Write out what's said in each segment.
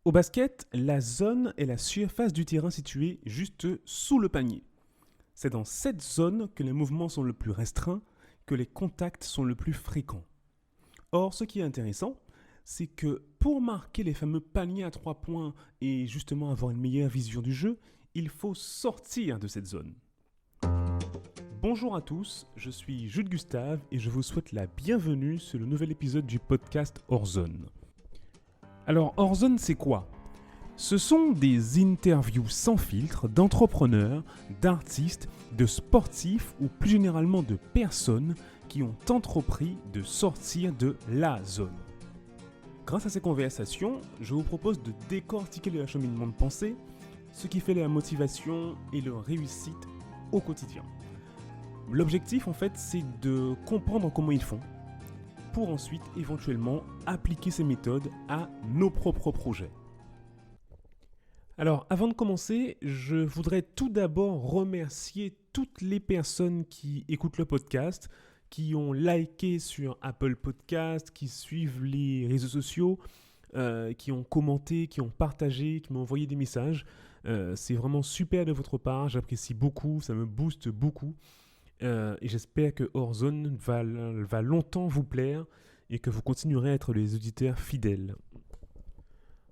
Au basket, la zone est la surface du terrain située juste sous le panier. C'est dans cette zone que les mouvements sont le plus restreints, que les contacts sont le plus fréquents. Or, ce qui est intéressant, c'est que pour marquer les fameux paniers à 3 points et justement avoir une meilleure vision du jeu, il faut sortir de cette zone. Bonjour à tous, je suis Jules Gustave et je vous souhaite la bienvenue sur le nouvel épisode du podcast Hors Zone. Alors, Hors Zone, c'est quoi ? Ce sont des interviews sans filtre d'entrepreneurs, d'artistes, de sportifs ou plus généralement de personnes qui ont entrepris de sortir de la zone. Grâce à ces conversations, je vous propose de décortiquer le cheminement de pensée, ce qui fait la motivation et leur réussite au quotidien. L'objectif, en fait, c'est de comprendre comment ils font, pour ensuite éventuellement appliquer ces méthodes à nos propres projets. Alors, avant de commencer, je voudrais tout d'abord remercier toutes les personnes qui écoutent le podcast, qui ont liké sur Apple Podcast, qui suivent les réseaux sociaux, qui ont commenté, qui ont partagé, qui m'ont envoyé des messages. C'est vraiment super de votre part, j'apprécie beaucoup, ça me booste beaucoup. Et j'espère que Hors Zone va longtemps vous plaire et que vous continuerez à être les auditeurs fidèles.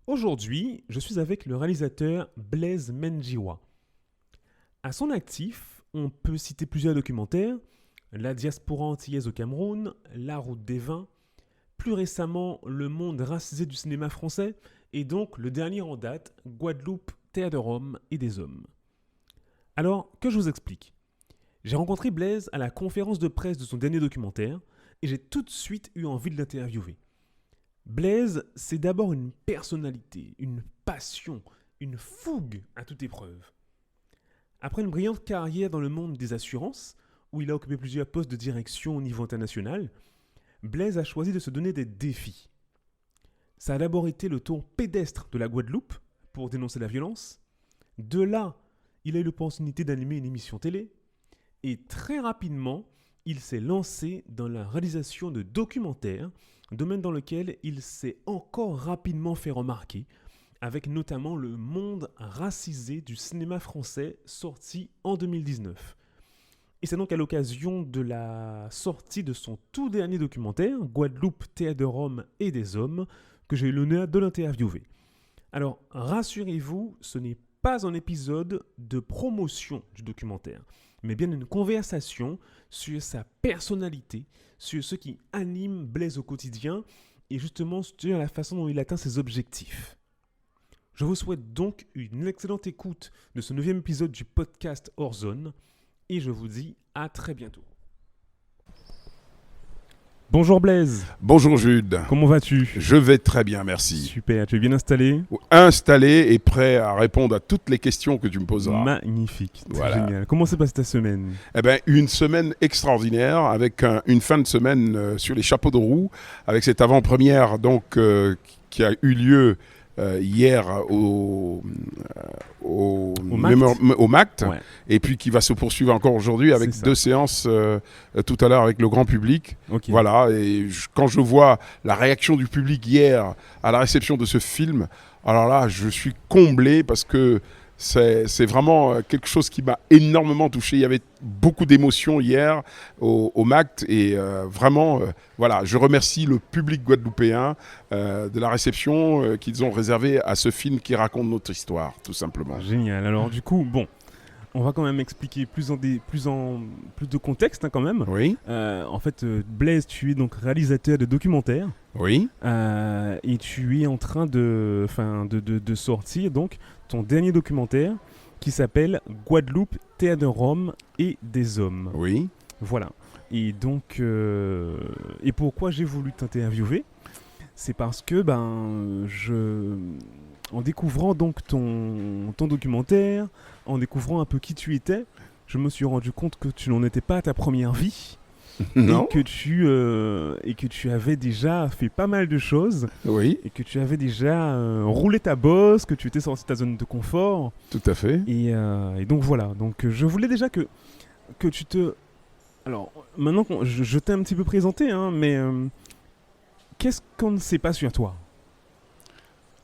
Aujourd'hui, je suis avec le réalisateur Blaise Menjiwa. À son actif, on peut citer plusieurs documentaires, La diaspora antillaise au Cameroun, La route des vins, plus récemment Le monde racisé du cinéma français et donc le dernier en date, Guadeloupe, terre de Rome et des hommes. Alors, que je vous explique. J'ai rencontré Blaise à la conférence de presse de son dernier documentaire et j'ai tout de suite eu envie de l'interviewer. Blaise, c'est d'abord une personnalité, une passion, une fougue à toute épreuve. Après une brillante carrière dans le monde des assurances, où il a occupé plusieurs postes de direction au niveau international, Blaise a choisi de se donner des défis. Ça a d'abord été le tour pédestre de la Guadeloupe pour dénoncer la violence. De là, il a eu l'opportunité d'animer une émission télé. Et très rapidement, il s'est lancé dans la réalisation de documentaires, domaine dans lequel il s'est encore rapidement fait remarquer, avec notamment Le monde racisé du cinéma français sorti en 2019. Et c'est donc à l'occasion de la sortie de son tout dernier documentaire, Guadeloupe, terre de Rome et des hommes, que j'ai eu l'honneur de l'interviewer. Alors, rassurez-vous, ce n'est pas un épisode de promotion du documentaire, mais bien une conversation sur sa personnalité, sur ce qui anime Blaise au quotidien et justement sur la façon dont il atteint ses objectifs. Je vous souhaite donc une excellente écoute de ce 9e épisode du podcast Hors Zone et je vous dis à très bientôt. Bonjour Blaise. Bonjour Jude. Comment vas-tu ? Je vais très bien, merci. Super, tu es bien installé ? Installé et prêt à répondre à toutes les questions que tu me poseras. Magnifique, c'est Voilà. génial. Comment s'est passée ta semaine ? Eh ben, une semaine extraordinaire avec une fin de semaine sur les chapeaux de roue, avec cette avant-première donc qui a eu lieu hier au MACT, Ouais. et puis qui va se poursuivre encore aujourd'hui avec C'est ça. 2 séances tout à l'heure avec le grand public. Ok. Voilà, et quand je vois la réaction du public hier à la réception de ce film, alors là, je suis comblé parce que c'est vraiment quelque chose qui m'a énormément touché. Il y avait beaucoup d'émotions hier au MACT et vraiment, voilà, je remercie le public guadeloupéen de la réception qu'ils ont réservée à ce film qui raconte notre histoire, tout simplement. Génial. Alors du coup, bon, on va quand même expliquer plus de contexte quand même. Oui, En fait, Blaise, tu es donc réalisateur de documentaires oui, et tu es en train de sortir donc ton dernier documentaire qui s'appelle Guadeloupe, terre de Rome et des hommes. oui. Voilà. Et donc, et pourquoi j'ai voulu t'interviewer ? C'est parce que en découvrant donc ton documentaire, en découvrant un peu qui tu étais, je me suis rendu compte que tu n'en étais pas à ta première vie Non, et que tu avais déjà fait pas mal de choses oui, et que tu avais déjà roulé ta bosse, que tu étais sorti de ta zone de confort tout à fait. et donc voilà. Donc je voulais déjà que tu te... Alors maintenant que je t'ai un petit peu présenté, hein, mais qu'est-ce qu'on ne sait pas sur toi ?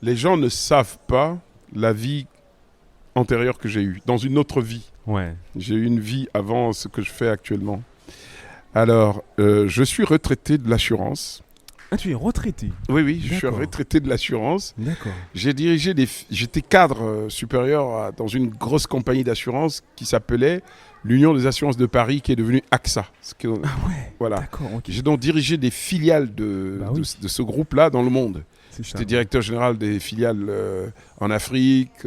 Les gens ne savent pas la vie antérieure que j'ai eue, dans une autre vie. Ouais. J'ai eu une vie avant ce que je fais actuellement. Alors, je suis retraité de l'assurance. Ah, tu es retraité. Oui, je suis D'accord. retraité de l'assurance. D'accord. J'étais cadre supérieur dans une grosse compagnie d'assurance qui s'appelait l'Union des assurances de Paris, qui est devenue AXA. Ah ouais. Voilà. D'accord, ok. J'ai donc dirigé des filiales de Oui. de ce groupe-là dans le monde. C'est ça. J'étais directeur général des filiales en Afrique.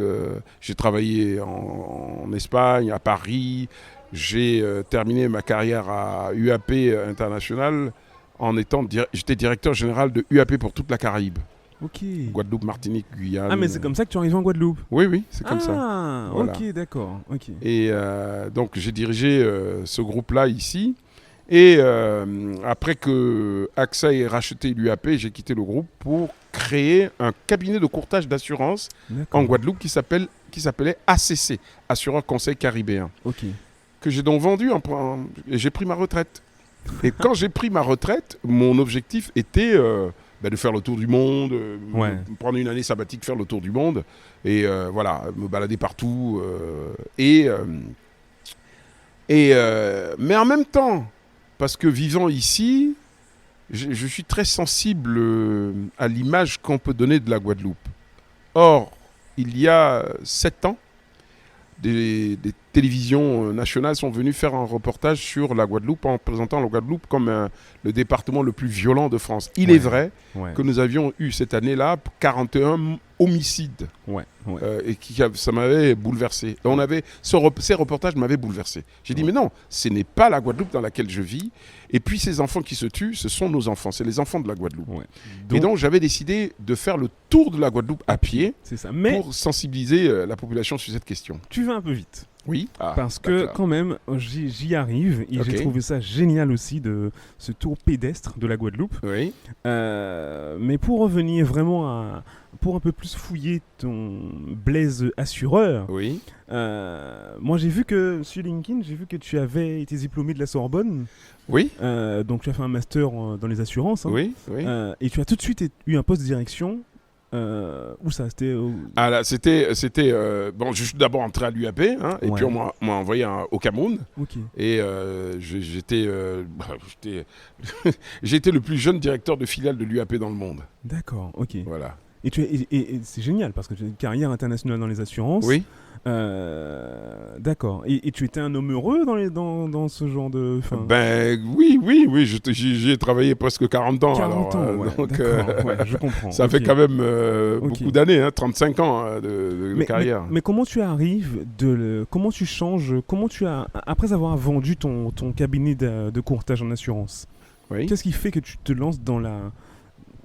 J'ai travaillé en Espagne, à Paris. J'ai terminé ma carrière à UAP International j'étais directeur général de UAP pour toute la Caraïbe. Ok. Guadeloupe, Martinique, Guyane. Ah, mais c'est comme ça que tu es arrivé en Guadeloupe. Oui, c'est comme ça. Ah, Voilà. ok, d'accord. Ok. Et donc j'ai dirigé ce groupe-là ici. Et après que AXA ait racheté l'UAP, j'ai quitté le groupe pour créer un cabinet de courtage d'assurance D'accord. en Guadeloupe qui s'appelait ACC, Assureur Conseil Caribéen, Ok. que j'ai donc vendu et j'ai pris ma retraite. Et quand j'ai pris ma retraite, mon objectif était de faire le tour du monde, Ouais. prendre une année sabbatique, faire le tour du monde, et voilà, me balader partout. Mais en même temps, parce que vivant ici, je suis très sensible à l'image qu'on peut donner de la Guadeloupe. Or, il y a 7 ans, des télévisions nationales sont venues faire un reportage sur la Guadeloupe en présentant la Guadeloupe comme le département le plus violent de France. Il est vrai Ouais. que nous avions eu cette année-là 41 homicides Ouais. et ça m'avait bouleversé. Ces reportages m'avaient bouleversé. J'ai dit mais non, ce n'est pas la Guadeloupe dans laquelle je vis. Et puis ces enfants qui se tuent, ce sont nos enfants, c'est les enfants de la Guadeloupe. Ouais. Et donc j'avais décidé de faire le tour de la Guadeloupe à pied c'est ça. Mais pour sensibiliser la population sur cette question. tu vas un peu vite. Oui. Parce que quand même, j'y arrive et j'ai trouvé ça génial aussi de ce tour pédestre de la Guadeloupe. Oui. Mais pour revenir vraiment pour un peu plus fouiller ton Blaise assureur, Oui. moi j'ai vu que sur LinkedIn, j'ai vu que tu avais été diplômé de la Sorbonne. Oui. Donc tu as fait un master dans les assurances. Hein. Oui. Et tu as tout de suite eu un poste de direction. Où ça c'était Ah là, bon, je suis d'abord entré à l'UAP, hein, et puis on m'a envoyé au Cameroun. Ok. Et j'étais j'ai été le plus jeune directeur de filiale de l'UAP dans le monde. D'accord, ok. Voilà. Et c'est génial parce que tu as une carrière internationale dans les assurances. Oui. D'accord. Et tu étais un homme heureux dans ce genre de... Oui. J'y ai travaillé presque 40 ans. 40 ans, ouais. Donc, je comprends. ça fait quand même beaucoup d'années, 35 ans de carrière. Mais comment tu arrives comment tu changes, après avoir vendu ton cabinet de courtage en assurance, qu'est-ce qui fait que tu te lances dans la...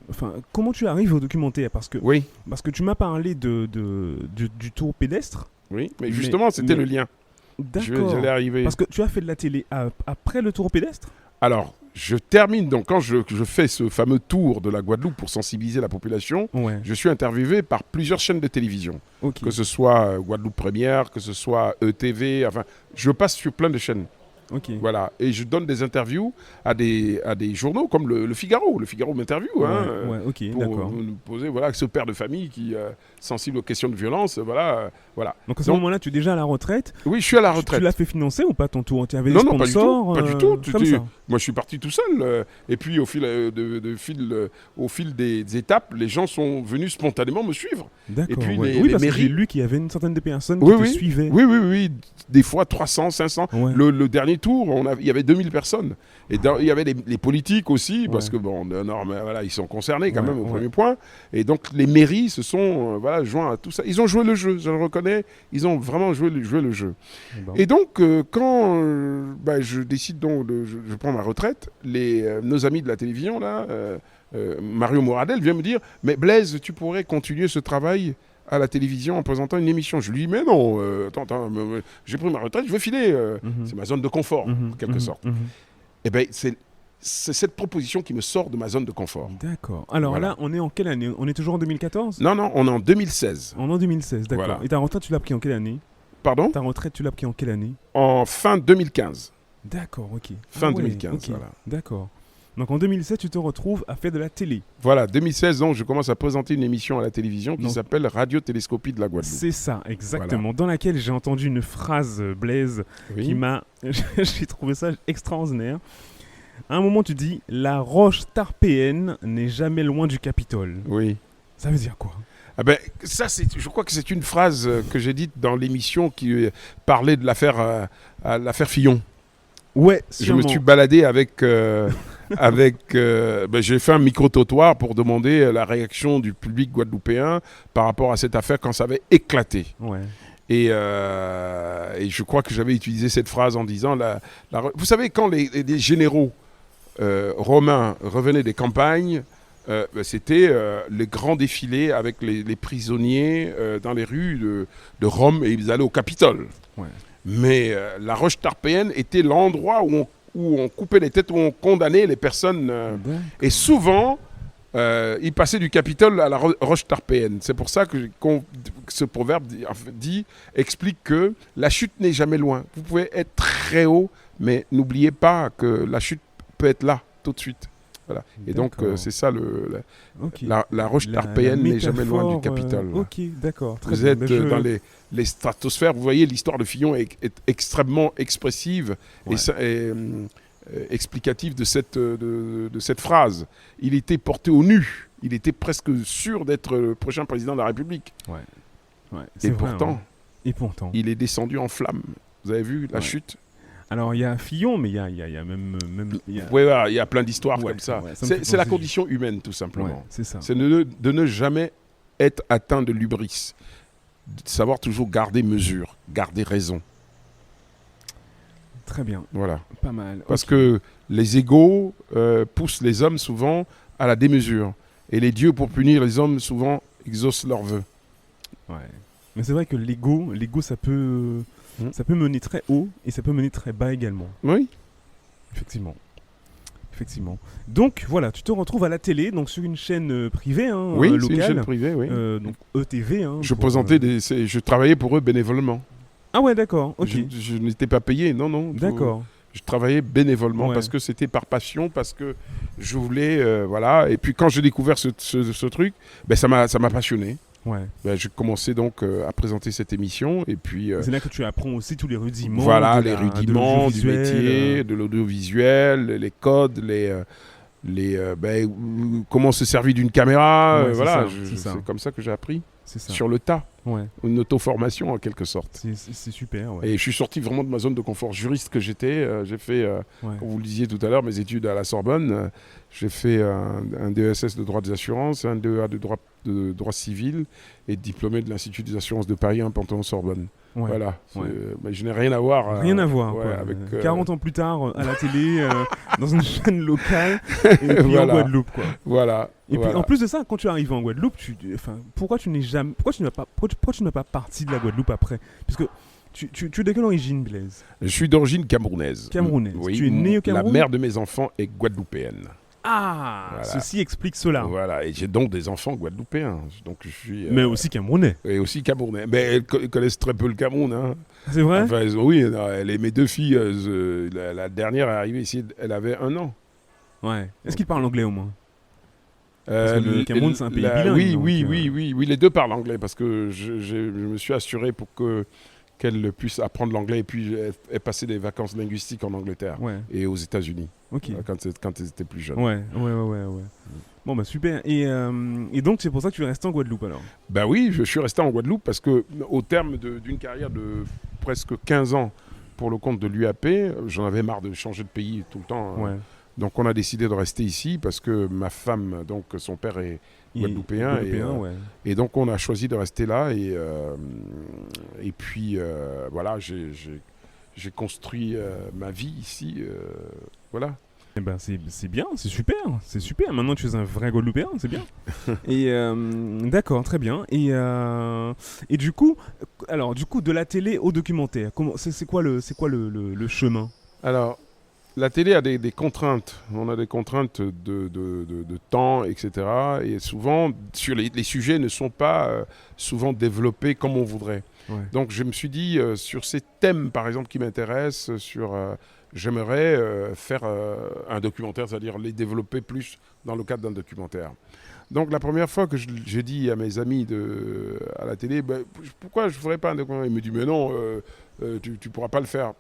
Enfin, comment tu arrives au documentaire parce que tu m'as parlé du tour pédestre. Oui, mais justement, c'était le lien. D'accord. J'allais arriver. Parce que tu as fait de la télé après le tour pédestre. Alors, je termine, donc quand je fais ce fameux tour de la Guadeloupe pour sensibiliser la population, je suis interviewé par plusieurs chaînes de télévision. Okay. Que ce soit Guadeloupe Première, que ce soit ETV, enfin, je passe sur plein de chaînes. Okay. Voilà, et je donne des interviews à des journaux comme le Figaro. Le Figaro m'interviewe pour me poser ce père de famille qui est sensible aux questions de violence. Voilà. Donc à ce moment-là, tu es déjà à la retraite. Oui, je suis à la retraite. Tu l'as fait financer ou pas ton tour? Tu avais des sponsors? Non, pas du tout. Comme ça. Moi, je suis parti tout seul. Et puis, au fil des étapes, les gens sont venus spontanément me suivre. D'accord. Et puis, oui, parce que j'ai lu qu'il y avait une certaine de personnes qui te suivaient. Oui. Des fois 300, 500. Ouais. Le dernier tour, il y avait 2000 personnes. Et il y avait les politiques aussi, parce que ils sont concernés quand même au premier point. Et donc, les mairies se sont joints à tout ça. Ils ont joué le jeu, je le reconnais. Ils ont vraiment joué le jeu. Bon. Et donc, quand je décide donc je prends ma retraite, nos amis de la télévision, là, Mario Moradel vient me dire « Mais Blaise, tu pourrais continuer ce travail à la télévision en présentant une émission. » Je lui dis « Mais non, attends, j'ai pris ma retraite, je veux filer. C'est ma zone de confort, en quelque sorte. » Et bien, c'est cette proposition qui me sort de ma zone de confort. D'accord. Alors là, on est en quelle année? On est toujours en 2014? Non, on est en 2016. On est en 2016, d'accord. Voilà. Et ta retraite, tu l'as pris en quelle année? Pardon? Ta retraite, tu l'as pris en quelle année? En fin 2015. D'accord, ok. Fin 2015, okay. voilà. D'accord. Donc en 2007, tu te retrouves à faire de la télé. Voilà, 2016, donc je commence à présenter une émission à la télévision qui Donc, s'appelle Radio-Télescopie de la Guadeloupe. c'est ça, exactement. Dans laquelle j'ai entendu une phrase, Blaise, qui Oui. m'a... j'ai trouvé ça extraordinaire. À un moment, tu dis « La roche tarpéenne n'est jamais loin du Capitole Oui. ». Ça veut dire quoi? Ah ben, ça, je crois que c'est une phrase que j'ai dite dans l'émission qui parlait de l'affaire Fillon. Ouais, Je sûrement. me suis baladé avec... j'ai fait un micro-trottoir pour demander la réaction du public guadeloupéen par rapport à cette affaire quand ça avait éclaté. Ouais. Et je crois que j'avais utilisé cette phrase en disant... Vous savez, quand les généraux romains revenaient des campagnes, c'était les grands défilés avec les prisonniers dans les rues de Rome et ils allaient au Capitole. Ouais. Mais la roche tarpéenne était l'endroit où on coupait les têtes, où on condamnait les personnes. Et souvent, ils passaient du Capitole à la roche tarpéenne. C'est pour ça que ce proverbe explique que la chute n'est jamais loin. Vous pouvez être très haut, mais n'oubliez pas que la chute peut être là, tout de suite. Voilà. Et donc, c'est ça, Ok. la roche tarpéenne n'est jamais loin du Capitole. Ok, d'accord. Très Vous bien. êtes dans les stratosphères. Vous voyez, l'histoire de Fillon est extrêmement expressive Ouais. et explicative de cette phrase. Il était porté au nu. Il était presque sûr d'être le prochain président de la République. Ouais, Et c'est vrai, pourtant, hein. Et pourtant. il est descendu en flammes. Vous avez vu la Ouais. chute? Alors, il y a Fillon, mais il y a même... il y a- Oui, voilà, il y a plein d'histoires Ouais, comme ça. ouais, ça me fait C'est la penser. condition humaine, tout Ouais, simplement. c'est ça. C'est de ne jamais être atteint de l'hubris. De savoir toujours garder mesure, garder raison. Très bien. Voilà. Pas mal. Parce Ok. que les égos poussent les hommes souvent à la démesure. Et les dieux, pour punir les hommes, souvent exaucent leurs vœux. Ouais. Mais c'est vrai que l'ego, ça peut mener très haut et ça peut mener très bas également. Oui. Effectivement. Donc voilà, tu te retrouves à la télé, donc sur une chaîne privée, hein, Oui, c'est locale, une chaîne privée, oui. donc ETV. Hein, Je pour, présentais je travaillais pour eux bénévolement. Ah ouais, d'accord. Ok. Je n'étais pas payé, non. D'accord. Je travaillais bénévolement Ouais. parce que c'était par passion, parce que je voulais, voilà. Et puis quand j'ai découvert ce truc, ben ça m'a passionné. Ouais. Ben, j'ai commencé donc à présenter cette émission et puis C'est là que tu apprends aussi tous les rudiments. voilà, de les la- de rudiments du l'audiovisuel, métier, de l'audiovisuel, les codes, comment se servir d'une caméra, Ouais, c'est voilà. ça, c'est ça. C'est comme ça que j'ai appris C'est ça. sur le tas, Ouais. une auto-formation en quelque sorte. C'est super. Ouais. Et je suis sorti vraiment de ma zone de confort juriste que j'étais. J'ai fait, Ouais. comme vous le disiez tout à l'heure, mes études à la Sorbonne. J'ai fait un DESS de droit des assurances, un DEA de droit civil et diplômé de l'Institut des assurances de Paris, un Panthéon-Sorbonne. Ouais. Voilà. Ouais. Mais je n'ai rien à voir. Rien à voir. ouais, quoi. avec, 40 ans plus tard, à la télé, dans une chaîne locale, et puis en Voilà. Guadeloupe. Quoi. Voilà. Et voilà. puis en plus de ça, quand tu arrives en Guadeloupe, pourquoi tu n'es pas parti de la Guadeloupe après? Parce que tu es de quelle origine, Blaise? Je suis d'origine camerounaise. Camerounaise. Oui, Tu es né au Cameroun? La mère de mes enfants est guadeloupéenne. Ah, Voilà. ceci explique cela. Voilà. Et j'ai donc des enfants guadeloupéens. Donc je suis. Mais aussi camerounais. Et aussi camerounais. Mais elles connaissent très peu le Cameroun. Hein. C'est vrai? Enfin, oui, mes deux filles, la dernière est arrivée ici, elle avait 1 an. Ouais. Est-ce qu'il parle anglais au moins? Parce que le Cameroun, c'est un pays bilingue, Oui, donc, oui, les deux parlent anglais parce que je me suis assuré pour qu'elles puissent apprendre l'anglais et puis passer des vacances linguistiques en Angleterre Ouais. et aux États-Unis Ok. quand elles étaient plus jeunes. Ouais. Bon, bah super. Et donc, c'est pour ça que tu es resté en Guadeloupe alors? Ben oui, je suis resté en Guadeloupe parce que au terme d'une carrière de presque 15 ans pour le compte de l'UAP, j'en avais marre de changer de pays tout le temps. Hein. Ouais. Donc on a décidé de rester ici parce que ma femme, donc son père est guadeloupéen. Ouais. Et donc on a choisi de rester là et puis voilà, j'ai construit ma vie ici. Voilà. Eh ben, c'est bien, c'est super. Maintenant, tu es un vrai Guadeloupéen, c'est bien. Et d'accord, très bien. Et du coup, de la télé au documentaire, c'est quoi le chemin? Alors, La télé a des contraintes. On a des contraintes de temps, etc. Et souvent, les sujets ne sont pas souvent développés comme on voudrait. Ouais. Donc, je me suis dit, sur ces thèmes, par exemple, qui m'intéressent, j'aimerais faire un documentaire, c'est-à-dire les développer plus dans le cadre d'un documentaire. Donc, la première fois que j'ai dit à mes amis à la télé, pourquoi je ne ferais pas un documentaire ? Ils me disent, mais non, tu ne pourras pas le faire.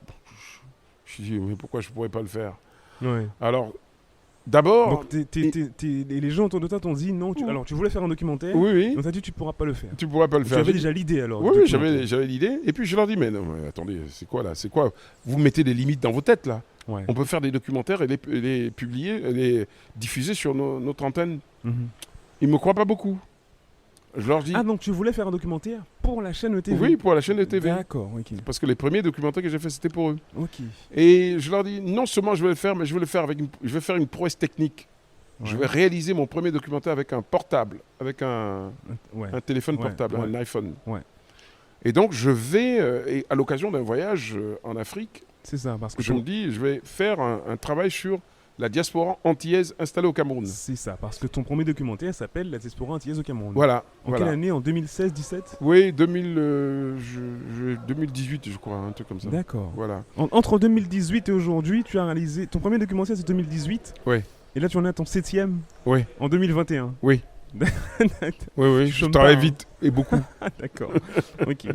Je dis, mais pourquoi je ne pourrais pas le faire ? Ouais. Alors, d'abord... Donc les gens autour de toi t'ont dit non, alors tu voulais faire un documentaire, Oui, oui. donc t'as dit tu pourras pas le faire. Tu ne pourras pas le faire. Tu avais déjà l'idée alors. Oui, oui, j'avais l'idée. Et puis je leur dis, mais non, mais attendez, c'est quoi là ? C'est quoi ? Vous mettez des limites dans vos têtes là. Ouais. On peut faire des documentaires et les publier, et les diffuser sur notre antenne. Mhm. Ils ne me croient pas beaucoup. Je leur dis... Ah, donc tu voulais faire un documentaire pour la chaîne TV ? Oui, pour la chaîne de TV. D'accord, ok. Parce que les premiers documentaires que j'ai faits, c'était pour eux. Ok. Et je leur dis, non seulement je vais le faire, mais je vais le faire je vais faire une prouesse technique. Ouais. Je vais réaliser mon premier documentaire avec un portable, avec un téléphone Ouais, portable, ouais. un iPhone. Ouais. Et donc, je vais, et à l'occasion d'un voyage en Afrique, C'est ça, parce que je me dis, je vais faire un travail sur la diaspora antillaise installée au Cameroun. c'est ça, parce que ton premier documentaire s'appelle La diaspora antillaise au Cameroun. Voilà. En quelle année ? En 2016-17 ? Oui, 2018, je crois, un truc comme ça. D'accord. Voilà. Entre 2018 et aujourd'hui, tu as réalisé... Ton premier documentaire, c'est 2018 ? Oui. Et là, tu en es à ton 7e ? Oui. En 2021 ? Oui. Oui, Tu je chômes travaille pas, hein. vite et beaucoup. D'accord. Ok.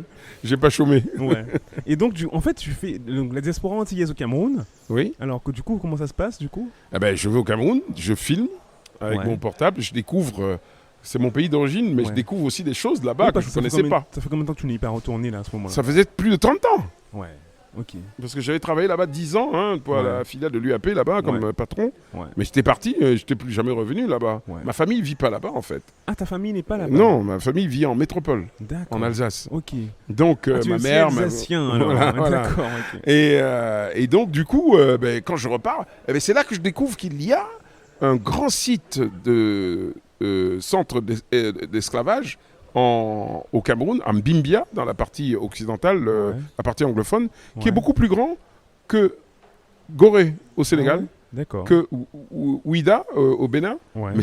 J'ai pas chômé. Ouais. Et donc, en fait, tu fais donc, la diaspora antillaise au Cameroun. Oui. Alors que du coup, comment ça se passe du coup ? Eh ben, je vais au Cameroun, je filme avec Ouais. mon portable, je découvre, c'est mon pays d'origine, mais je Ouais. découvre aussi des choses là-bas Oui, que parce je ne ça fait connaissais pas. Ça fait combien de temps que tu n'es pas retourné là à ce moment-là ? Ça faisait plus de 30 ans. Ouais. Ok. Parce que j'avais travaillé là-bas 10 ans, pour Ouais. la filiale de l'UAP là-bas comme patron. Ouais. Mais j'étais parti, j'étais plus jamais revenu là-bas. Ouais. Ma famille ne vit pas là-bas en fait. Ah, ta famille n'est pas là-bas ? Non, ma famille vit en métropole, D'accord. en Alsace. Ok. Donc Tu ma es mère... alsacien alors. Voilà, voilà. D'accord, ok. Et donc du coup, quand je repars, c'est là que je découvre qu'il y a un grand site de centre d'esclavage au Cameroun, à Mbimbia, dans la partie occidentale, Ouais. la partie anglophone, qui Ouais. est beaucoup plus grand que Gorée au Sénégal, Ouais. D'accord. que Ouida au Bénin. Ouais. Mais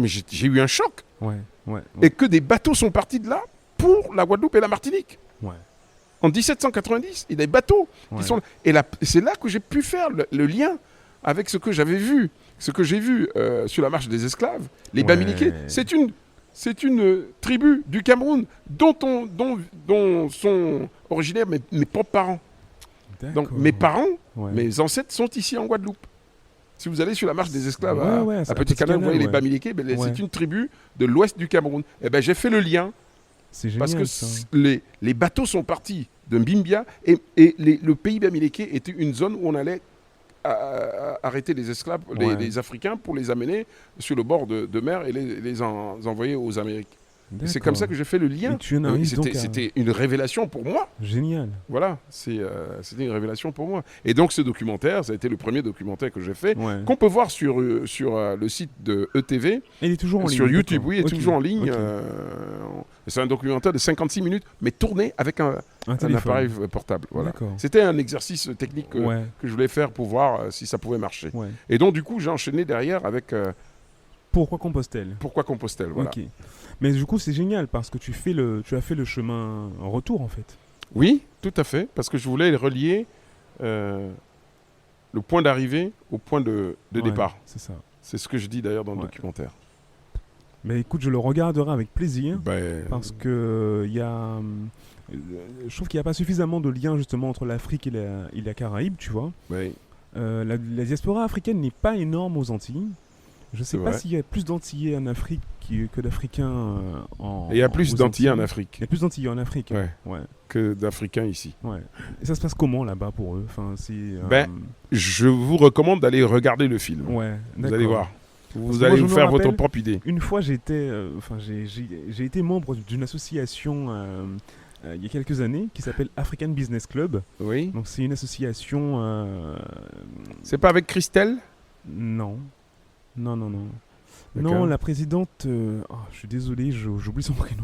j'ai eu un choc. Ouais. Ouais. Et que des bateaux sont partis de là pour la Guadeloupe et la Martinique. Ouais. En 1790, il y a des bateaux Ouais. qui sont là. Et c'est là que j'ai pu faire le lien avec ce que j'avais vu, ce que j'ai vu sur la marche des esclaves. Les Ouais. Bamileke, c'est une tribu du Cameroun dont sont originaires mes propres parents. Donc D'accord. mes parents, Ouais. mes ancêtres sont ici en Guadeloupe. Si vous allez sur la marche des esclaves Ouais, à Petit-Canal, vous voyez les ouais. Bamileke, Ouais. c'est une tribu de l'ouest du Cameroun. Et ben j'ai fait le lien C'est génial. parce que ça. les bateaux sont partis de Mbimbia et le pays Bamileke était une zone où on allait arrêter les esclaves, Ouais. les Africains, pour les amener sur le bord de mer et les envoyer aux Amériques. Et c'est comme ça que j'ai fait le lien. Et tu en arrives donc à- C'était une révélation pour moi. Génial. Voilà, c'était une révélation pour moi. Et donc ce documentaire, ça a été le premier documentaire que j'ai fait, Ouais. qu'on peut voir sur le site de ETV, Et il est toujours en ligne. sur YouTube, d'accord. oui, il est Ok. toujours en ligne. Ok. C'est un documentaire de 56 minutes, mais tourné avec un téléphone. appareil portable. Voilà. D'accord. C'était un exercice technique Ouais. que je voulais faire pour voir si ça pouvait marcher. Ouais. Et donc du coup, j'ai enchaîné derrière avec Pourquoi Compostelle ? Pourquoi Compostelle. Voilà. Ok. Mais du coup, c'est génial parce que tu as fait le chemin en retour en fait. Oui, tout à fait, parce que je voulais relier le point d'arrivée au point de Ouais, départ. C'est ça. C'est ce que je dis d'ailleurs dans le Ouais. documentaire. Mais écoute, je le regarderai avec plaisir Ben, parce que je trouve qu'il n'y a pas suffisamment de lien justement entre l'Afrique et la Caraïbe, tu vois. ben, La diaspora africaine n'est pas énorme aux Antilles. Je ne sais C'est pas vrai. s'il y a plus d'Antillais en Afrique que d'Africains en. et il y a plus aux d'Antillais en Antilles. Afrique Il y a plus d'Antillais en Afrique. Ouais. Ouais. que d'Africains ici. Ouais. Et ça se passe comment là-bas pour eux enfin, Ben, Je vous recommande d'aller regarder le film. ouais, Vous allez d'accord. voir. Vous Parce que allez moi, je vous me faire votre rappelle- propre idée. Une fois, j'ai été membre d'une association il y a quelques années qui s'appelle African Business Club. Oui. Donc c'est une association. C'est pas avec Christelle? Non. Non. D'accord. Non, la présidente. Je suis désolé, j'oublie son prénom.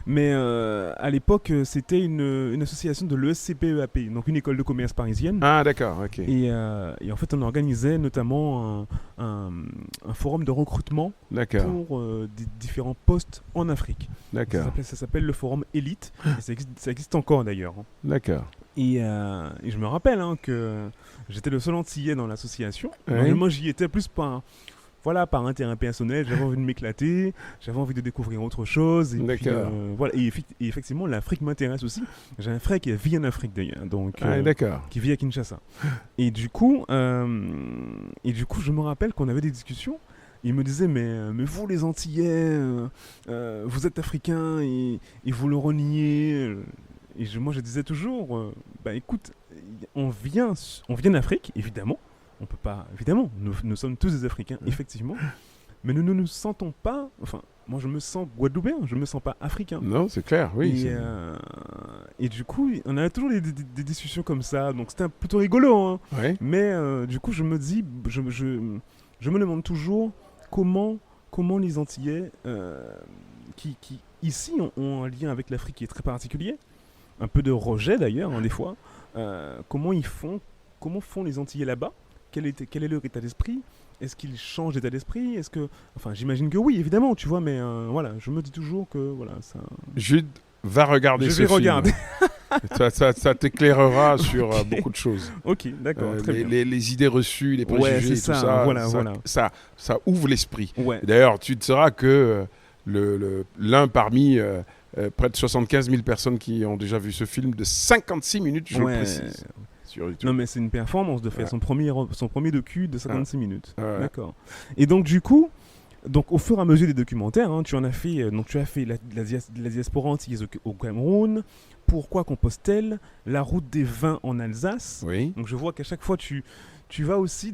Mais à l'époque, c'était une association de l'ESCPEAP, donc une école de commerce parisienne. Ah, d'accord, ok. Et en fait, on organisait notamment un forum de recrutement D'accord, pour des différents postes en Afrique. d'accord, Ça s'appelle le forum Élite. Et ça existe encore d'ailleurs, hein. d'accord. Et je me rappelle hein, que j'étais le seul Antillais dans l'association. Ouais. Donc, moi, j'y étais plus par intérêt personnel. J'avais envie de m'éclater, j'avais envie de découvrir autre chose. Et puis, D'accord. voilà. Et effectivement, l'Afrique m'intéresse aussi. J'ai un frère qui vit en Afrique d'ailleurs, donc Ah, d'accord. qui vit à Kinshasa. Et du coup, je me rappelle qu'on avait des discussions. Il me disait, mais vous les Antillais, vous êtes africains et vous le reniez. Moi, je disais toujours, bah écoute, on vient d'Afrique, évidemment. On peut pas, évidemment, nous sommes tous des Africains, effectivement. Mais nous ne nous sentons pas, enfin, moi je me sens guadeloupéen, je me sens pas africain. Non, c'est clair, oui. Et du coup, on a toujours des discussions comme ça, donc c'était plutôt rigolo. Hein. Ouais. Mais du coup, je me dis, je me demande toujours comment les Antillais, qui ici ont un lien avec l'Afrique qui est très particulier, un peu de rejet d'ailleurs, hein, des fois, comment font les Antillais là-bas, quel est leur état d'esprit? Est-ce qu'ils changent d'état d'esprit? Enfin, j'imagine que oui, évidemment, tu vois, mais voilà, je me dis toujours que voilà, ça. Jude, va regarder ce film. Je vais regarder. Ça t'éclairera sur beaucoup de choses. Ok, d'accord, très bien. Les idées reçues, les préjugés, Ouais, c'est tout ça, ça, voilà. ça ouvre l'esprit. Ouais. Et d'ailleurs, tu te sauras que l'un parmi près de 75 000 personnes qui ont déjà vu ce film de 56 minutes, je le précise. Sur YouTube. Non mais c'est une performance de faire son premier docu de 56 minutes. Ouais. D'accord. Et donc du coup, au fur et à mesure des documentaires, hein, tu as fait la diaspora antillaise au Cameroun, Pourquoi Compostelle, La route des vins en Alsace. Oui. Donc je vois qu'à chaque fois tu vas aussi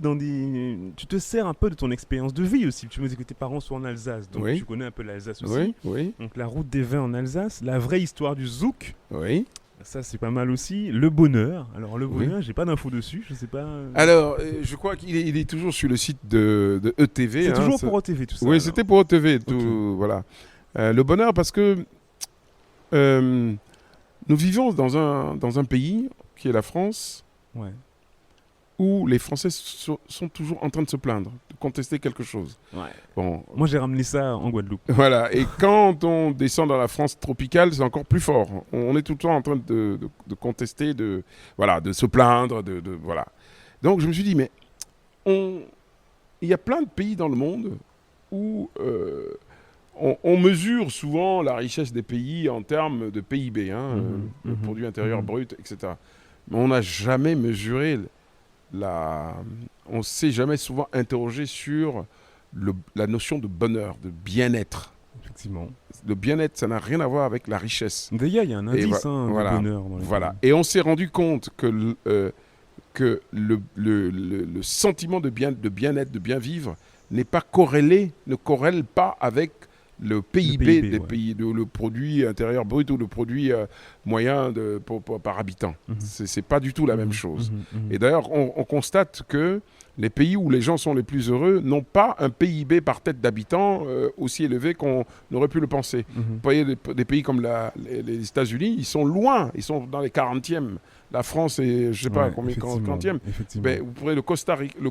tu te sers un peu de ton expérience de vie aussi. Tu me dis que tes parents sont en Alsace, donc tu connais un peu l'Alsace aussi. Oui. Donc La route des vins en Alsace, La vraie histoire du zouk. Oui. Ça, c'est pas mal aussi. Le bonheur. Alors, le bonheur, j'ai pas d'infos dessus. Je sais pas. Alors, je crois qu'il est toujours sur le site de ETV. C'est toujours pour ETV, tout ça. Oui, c'était pour ETV. Okay. Voilà. Le bonheur, parce que nous vivons dans un pays qui est la France, où les Français sont toujours en train de se plaindre, de contester quelque chose. Ouais. Bon. Moi, j'ai ramené ça en Guadeloupe. Voilà. Et quand on descend dans la France tropicale, c'est encore plus fort. On est tout le temps en train de contester, de se plaindre, voilà. Donc, je me suis dit, mais il y a plein de pays dans le monde où on mesure souvent la richesse des pays en termes de PIB, le produit intérieur brut, etc. Mais on n'a jamais mesuré on ne s'est jamais souvent interrogé sur la notion de bonheur, de bien-être. Effectivement. Le bien-être, ça n'a rien à voir avec la richesse. D'ailleurs, il y a un indice de bonheur. Voilà. Et on s'est rendu compte que le sentiment de bien-être, de bien vivre, ne corrèle pas avec le PIB des pays, le produit intérieur brut ou le produit moyen par habitant. C'est pas du tout la même chose. Et d'ailleurs, on constate que les pays où les gens sont les plus heureux n'ont pas un PIB par tête d'habitant aussi élevé qu'on aurait pu le penser. Vous voyez, des pays comme les États-Unis, ils sont loin, ils sont dans les 40e. La France est, je ne sais pas combien, 40e. Mais vous prenez le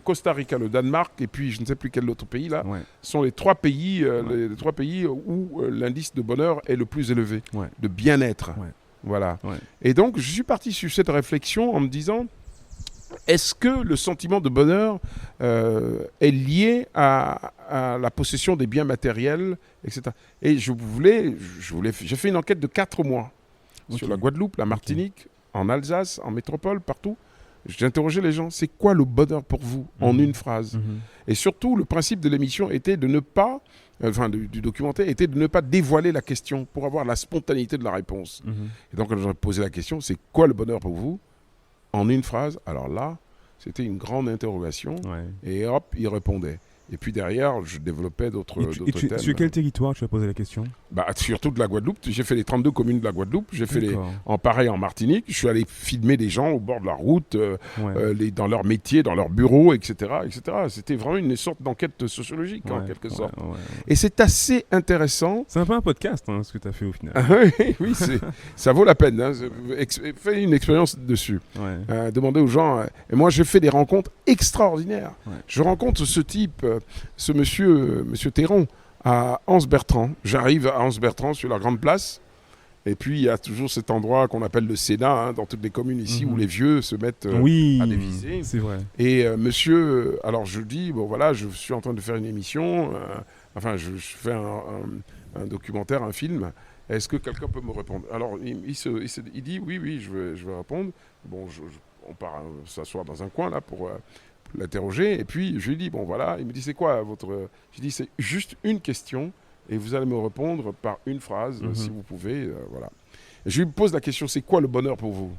Costa Rica, le Danemark, et puis je ne sais plus quel autre pays là, sont les trois pays, les trois pays où l'indice de bonheur est le plus élevé, de bien-être. Voilà. Et donc, je suis parti sur cette réflexion en me disant, est-ce que le sentiment de bonheur est lié à la possession des biens matériels, etc. Et j'ai fait une enquête de 4 mois sur la Guadeloupe, la Martinique, en Alsace, en métropole, partout. J'ai interrogé les gens, c'est quoi le bonheur pour vous en une phrase? Et surtout, le principe de l'émission était de ne pas, du documentaire, était de ne pas dévoiler la question pour avoir la spontanéité de la réponse. Et donc, quand j'ai posé la question, c'est quoi le bonheur pour vous en une phrase? Alors là, c'était une grande interrogation. Et hop, il répondait. Et puis derrière, je développais d'autres thèmes. Sur quel territoire tu as posé la question? Bah, surtout de la Guadeloupe. J'ai fait les 32 communes de la Guadeloupe. J'ai fait en pareil en Martinique. Je suis allé filmer des gens au bord de la route, dans leur métier, dans leur bureau, etc., etc. C'était vraiment une sorte d'enquête sociologique, en quelque sorte. Et c'est assez intéressant. C'est un peu un podcast, ce que tu as fait au final. Oui, ça vaut la peine. Hein. Fais une expérience dessus. Demandez aux gens. Et moi, je fais des rencontres extraordinaires. Je rencontre ce type, ce monsieur Théron, à Anse-Bertrand. J'arrive à Anse-Bertrand sur la grande place. Et puis, il y a toujours cet endroit qu'on appelle le Sénat, dans toutes les communes ici, où les vieux se mettent à déviser. C'est vrai. Et monsieur, alors je dis, bon voilà, je suis en train de faire une émission, je fais un documentaire, un film. Est-ce que quelqu'un peut me répondre? Alors, il dit, oui, je vais répondre. Bon, on part s'asseoir dans un coin, là, pour l'interroger. Et puis, je lui dis, bon, voilà. Il me dit, c'est quoi votre... Je dis, c'est juste une question et vous allez me répondre par une phrase, si vous pouvez. Voilà. Et je lui pose la question, c'est quoi le bonheur pour vous?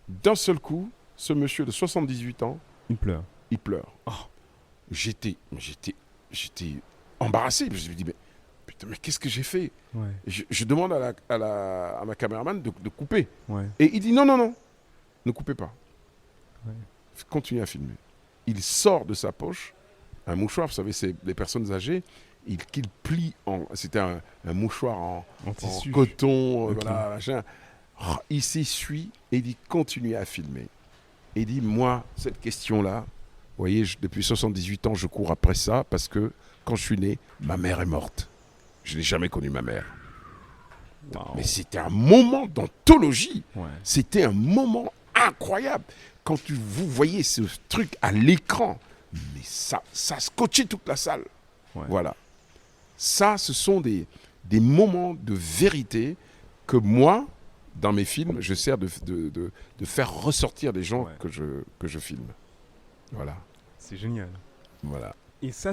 D'un seul coup, ce monsieur de 78 ans... Il pleure. Oh. J'étais embarrassé. Je me suis dit, mais qu'est-ce que j'ai fait? Je demande à ma caméraman de couper. Et il dit, non, ne coupez pas. Continuez à filmer. Il sort de sa poche un mouchoir, vous savez, c'est les personnes âgées, qu'il plie c'était un mouchoir en coton, voilà, machin. Il s'essuie et il dit, continuez à filmer. Et il dit, moi, cette question-là, vous voyez, depuis 78 ans, je cours après ça parce que quand je suis né, ma mère est morte. Je n'ai jamais connu ma mère. Wow. Mais c'était un moment d'anthologie. C'était un moment incroyable. Quand vous voyez ce truc à l'écran, mais ça scotchait toute la salle. Voilà. Ça, ce sont des moments de vérité que moi, dans mes films, j'essaie de faire ressortir des gens que je filme. Voilà. C'est génial. Voilà. Et ça,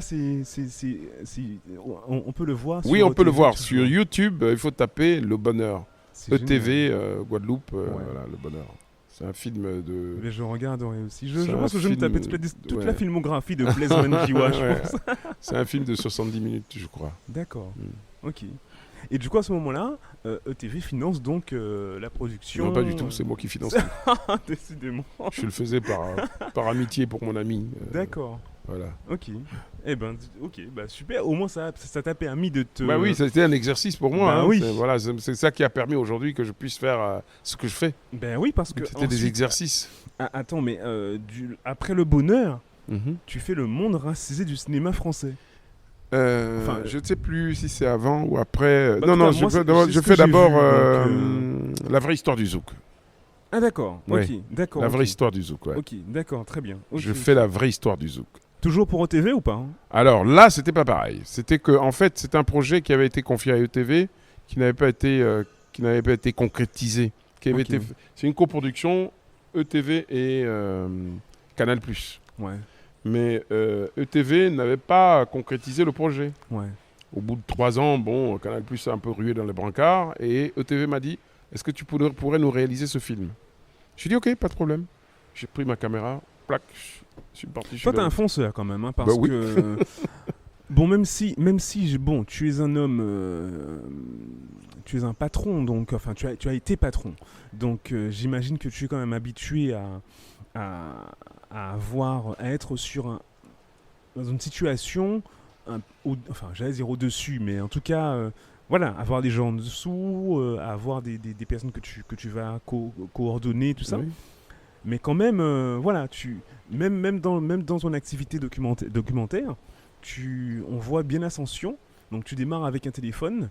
on peut le voir sur on peut le voir. Sur YouTube, il faut taper Le Bonheur. ETV, Guadeloupe, voilà, Le Bonheur. C'est un film de... Mais je regarderai aussi. Je pense que je vais me taper toute la filmographie de Blaise Menjiwa, je pense. C'est un film de 70 minutes, je crois. D'accord. Ok. Et du coup, à ce moment-là, ETV finance donc la production... Non, pas du tout. C'est moi qui finance. Décidément. Je le faisais par amitié pour mon ami. D'accord. Voilà. Ok. Eh ben, super. Au moins, ça t'a permis de te... Bah oui, c'était un exercice pour moi. Oui. Voilà, c'est ça qui a permis aujourd'hui que je puisse faire ce que je fais. Ben oui, parce que... C'était des exercices. Attends, mais après Le Bonheur, tu fais Le Monde racisé du cinéma français. Je ne sais plus si c'est avant ou après. Je fais d'abord La vraie histoire du Zouk. Ah d'accord, ok, d'accord. La vraie histoire du Zouk, Ok, d'accord, très bien. Je fais la vraie histoire du Zouk. Toujours pour ETV ou pas? Alors là, c'était pas pareil. C'était que, en fait, c'est un projet qui avait été confié à ETV, qui n'avait pas été concrétisé. C'est une coproduction ETV et Canal+. Mais ETV n'avait pas concrétisé le projet. Au bout de 3 ans, Canal+ a un peu rué dans les brancards et ETV m'a dit, est-ce que tu pourrais nous réaliser ce film? J'ai dit, ok, pas de problème. J'ai pris ma caméra, plaque, je suis parti. Toi, t'es un fonceur quand même, parce que... Bon, même si tu es un homme, tu es un patron, donc, enfin, tu as été patron. Donc, j'imagine que tu es quand même habitué à être dans une situation, j'allais dire au-dessus, mais en tout cas, avoir des gens en dessous, avoir des personnes que tu vas coordonner, tout ça. Mais quand même, même dans ton activité documentaire, on voit bien l'ascension. Donc tu démarres avec un téléphone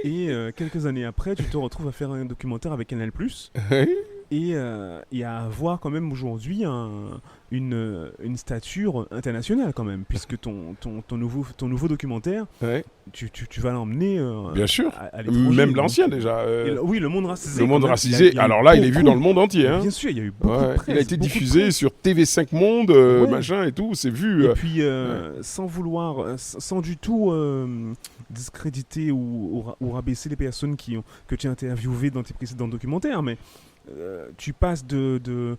et quelques années après, tu te retrouves à faire un documentaire avec Canal+. Et à avoir quand même aujourd'hui une stature internationale quand même, puisque ton nouveau documentaire, tu vas l'emmener bien sûr, à l'étranger. Même l'ancien déjà. Oui, Le Monde racisé. Le Monde racisé, alors là, il est vu dans le monde entier. Hein. Bien sûr, il y a eu beaucoup de presse. Il a été diffusé sur TV5 Monde, machin et tout, c'est vu. Et puis, sans du tout discréditer ou rabaisser les personnes que tu as interviewées dans tes précédents documentaires, mais tu passes d'un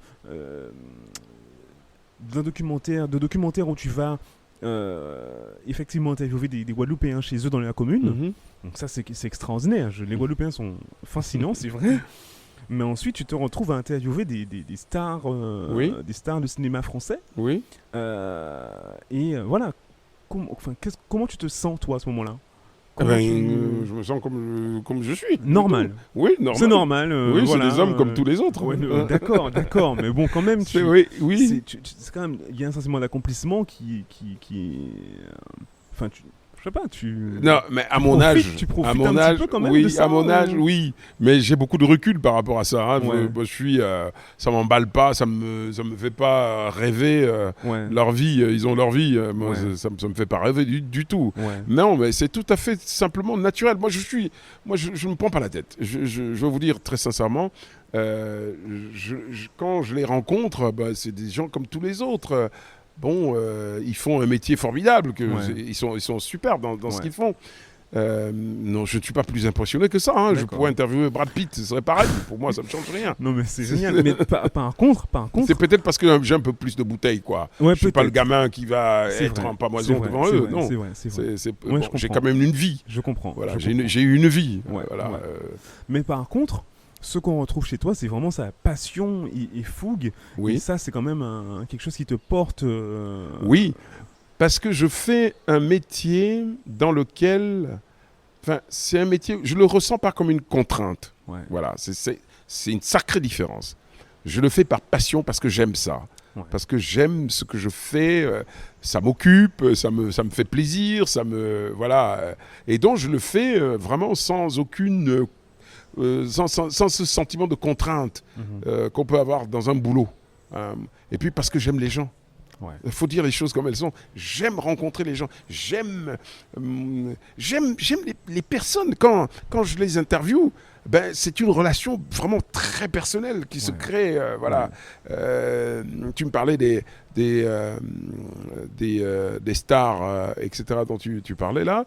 documentaire où tu vas effectivement interviewer des Guadeloupéens chez eux dans la commune. Mhm. Donc ça, c'est extraordinaire. Les Guadeloupéens sont fascinants, c'est vrai. Mais ensuite, tu te retrouves à interviewer des stars, Oui. des stars de cinéma français. Oui. Voilà. Comment tu te sens, toi, à ce moment-là? Eh Comment ben, tu- je me sens comme je suis. Normal. Oui, normal. C'est normal. Oui, voilà, c'est des hommes comme tous les autres. ouais, d'accord. Mais bon, quand même, Oui. c'est quand même, il y a un sentiment d'accomplissement qui enfin, je sais pas, Non, mais à mon âge, tu profites à mon un petit âge, peu quand même oui, de ça, à mon âge, oui. Mais j'ai beaucoup de recul par rapport à ça. Hein. Ouais. Je suis, ça m'emballe pas, ça me fait pas rêver. Ouais. Leur vie, ils ont leur vie. Moi, Ouais. ça me fait pas rêver du tout. Ouais. Non, mais c'est tout à fait simplement naturel. Moi, je me prends pas la tête. Je vais vous dire très sincèrement, quand je les rencontre, bah, c'est des gens comme tous les autres. Bon, ils font un métier formidable, Ouais. ils sont super dans ce Ouais. qu'ils font. Non, je ne suis pas plus impressionné que ça. Hein. Je D'accord. pourrais interviewer Brad Pitt, ce serait pareil. Pour moi, ça ne me change rien. Non, mais c'est génial. Mais par contre, C'est peut-être parce que j'ai un peu plus de bouteilles, quoi. ouais, Je suis pas le peut-être. gamin qui va C'est être vrai, en pamoison c'est vrai, devant c'est eux. vrai, Non, c'est vrai, c'est vrai. Bon, je j'ai comprends. quand même une vie. Je comprends. Voilà, je comprends. j'ai eu une vie. Ouais, Voilà, ouais. Mais par contre, ce qu'on retrouve chez toi, c'est vraiment sa passion et fougue. Et oui, ça, c'est quand même quelque chose qui te porte. oui, parce que je fais un métier dans lequel, enfin, c'est un métier, je le ressens pas comme une contrainte. Ouais. Voilà, c'est une sacrée différence. Je le fais par passion parce que j'aime ça. Ouais. Parce que j'aime ce que je fais, ça m'occupe, ça me fait plaisir, voilà. Et donc je le fais vraiment sans aucune, sans ce sentiment de contrainte Mhm. qu'on peut avoir dans un boulot. Et puis parce que j'aime les gens. Ouais. Il faut dire les choses comme elles sont. J'aime rencontrer les gens. J'aime les personnes. Quand je les interviewe, ben, c'est une relation vraiment très personnelle qui se Ouais. crée. Voilà. Tu me parlais des stars, etc., dont tu parlais là.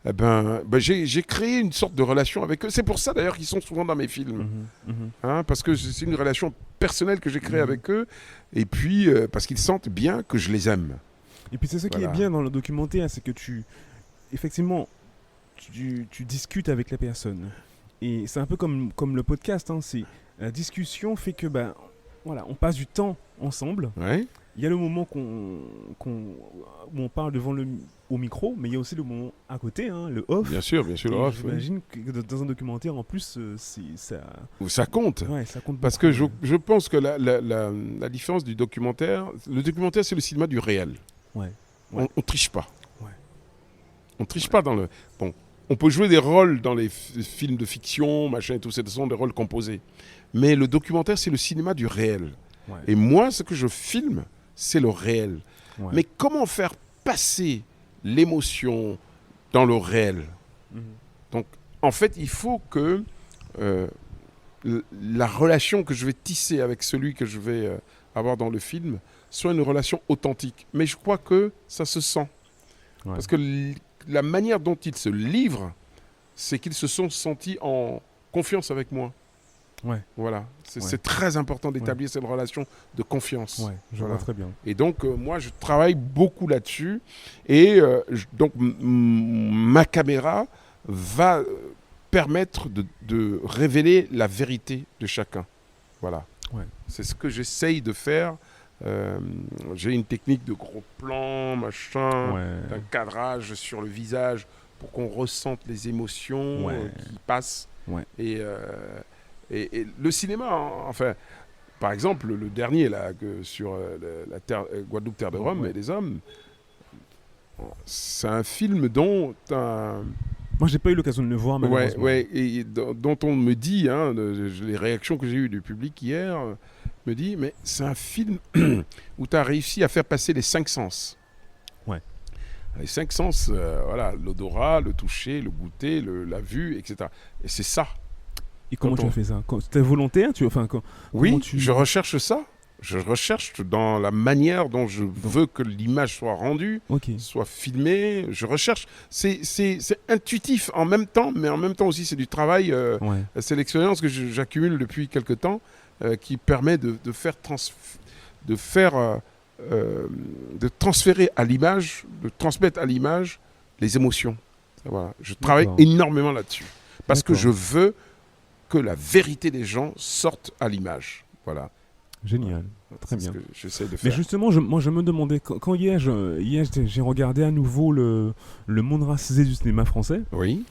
Eh ben, j'ai créé une sorte de relation avec eux. C'est pour ça d'ailleurs qu'ils sont souvent dans mes films. Mhm. Mhm. Hein, parce que c'est une relation personnelle que j'ai créée Mhm. avec eux, et puis parce qu'ils sentent bien que je les aime. Et puis c'est ça qui est Voilà. bien dans le documentaire, c'est que effectivement, tu discutes avec la personne. Et c'est un peu comme le podcast, hein, c'est la discussion fait que voilà, on passe du temps ensemble. Ouais. Il y a le moment où on parle au micro, mais il y a aussi le moment à côté, hein, le off. Bien sûr, le Et off, oui. j'imagine que dans un documentaire, en plus, ça, Ça compte. ouais, ça compte Parce beaucoup, que je pense que la différence du documentaire, le documentaire, c'est le cinéma du réel. Ouais. On triche pas. Ouais. On triche pas dans le... Bon, on peut jouer des rôles dans les films de fiction, machin, tout ça, ce sont des rôles composés. Mais le documentaire, c'est le cinéma du réel. Ouais. Et moi, ce que je filme, c'est le réel. Ouais. Mais comment faire passer l'émotion dans le réel? Mhm. Donc, en fait, il faut que la relation que je vais tisser avec celui que je vais avoir dans le film soit une relation authentique. Mais je crois que ça se sent. Ouais. Parce que la manière dont ils se livrent, c'est qu'ils se sont sentis en confiance avec moi. Ouais. Voilà. Ouais. C'est très important d'établir cette relation de confiance. Ouais, je Voilà. vois très bien. Et donc, moi, je travaille beaucoup là-dessus. Et donc, ma caméra va permettre de révéler la vérité de chacun. Voilà. Ouais. C'est ce que j'essaye de faire. J'ai une technique de gros plan, machin, Ouais. d'un cadrage sur le visage pour qu'on ressente les émotions Ouais. qui passent. Ouais. Et le cinéma, enfin, par exemple, le dernier là, sur la terre, Guadeloupe, terre de Rome Ouais. et des hommes, c'est un film dont Moi, j'ai pas eu l'occasion de le voir, malheureusement. et dont on me dit, hein, les réactions que j'ai eues du public hier, me dit, mais c'est un film où tu as réussi à faire passer les 5 sens. Ouais. Les 5 sens, voilà, l'odorat, le toucher, le goûter, la vue, etc. Et c'est ça. Et comment Quand tu on- as fait ça? C'était volontaire? Oui, Comment tu- je recherche ça. Je recherche dans la manière dont je veux que l'image soit rendue, Ok. soit filmée. Je recherche. C'est intuitif en même temps, mais en même temps aussi c'est du travail. Ouais. C'est l'expérience que j'accumule depuis quelque temps qui permet de faire de transférer à l'image, de transmettre à l'image les émotions. Voilà. Je travaille énormément là-dessus. Parce que je veux que la vérité des gens sorte à l'image. Voilà. Génial, très bien. C'est ce que j'essaie de faire. Mais justement, moi je me demandais, quand hier j'ai regardé à nouveau le monde racisé du cinéma français, Oui.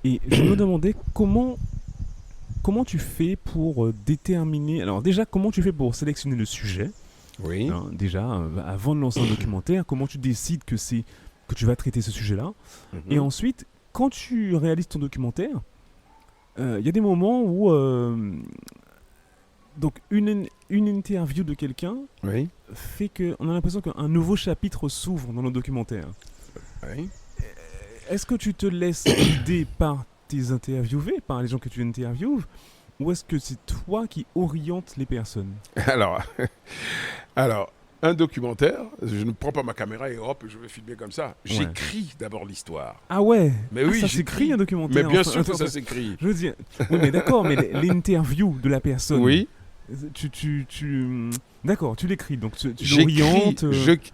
et je me demandais comment tu fais pour déterminer... Alors déjà, comment tu fais pour sélectionner le sujet? Oui. Hein, déjà, avant de lancer un documentaire, comment tu décides que tu vas traiter ce sujet-là? Et ensuite, quand tu réalises ton documentaire, il y a des moments où... donc une interview de quelqu'un fait qu'on a l'impression qu'un nouveau chapitre s'ouvre dans le documentaire. Oui. Est-ce que tu te laisses guider par tes interviewés, par les gens que tu interviews, ou est-ce que c'est toi qui orientes les personnes? Alors, un documentaire, je ne prends pas ma caméra et hop, je vais filmer comme ça. J'écris d'abord l'histoire. Ah ouais? Mais oui, ça s'écrit un documentaire? Mais bien sûr que ça s'écrit. Je veux dire, oui, mais d'accord, mais l'interview de la personne. Oui. D'accord, tu l'écris, donc tu l'orientes.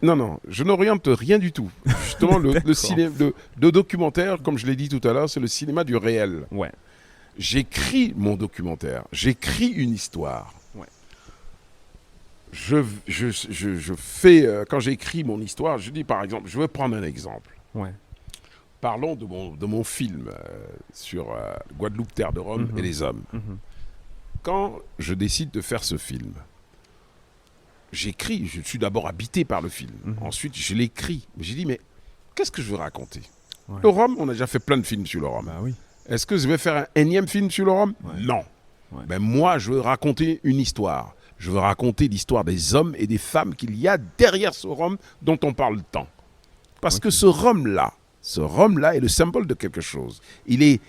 Non, je n'oriente rien du tout. Justement, le documentaire, comme je l'ai dit tout à l'heure, c'est le cinéma du réel. Ouais. J'écris mon documentaire, j'écris une histoire. Ouais. Je fais, quand j'écris mon histoire, je dis par exemple, je vais prendre un exemple. Ouais. Parlons de mon film sur Guadeloupe, terre de Rome et les hommes. Quand je décide de faire ce film, j'écris, je suis d'abord habité par le film. Ensuite, je l'écris. J'ai dit, mais qu'est-ce que je veux raconter? Le Rhum, on a déjà fait plein de films sur le Rhum. Bah oui. Est-ce que je vais faire un énième film sur le Rhum? Non. Ouais. Ben moi, je veux raconter une histoire. Je veux raconter l'histoire des hommes et des femmes qu'il y a derrière ce Rhum dont on parle tant. Parce que ce Rhum-là est le symbole de quelque chose. Il est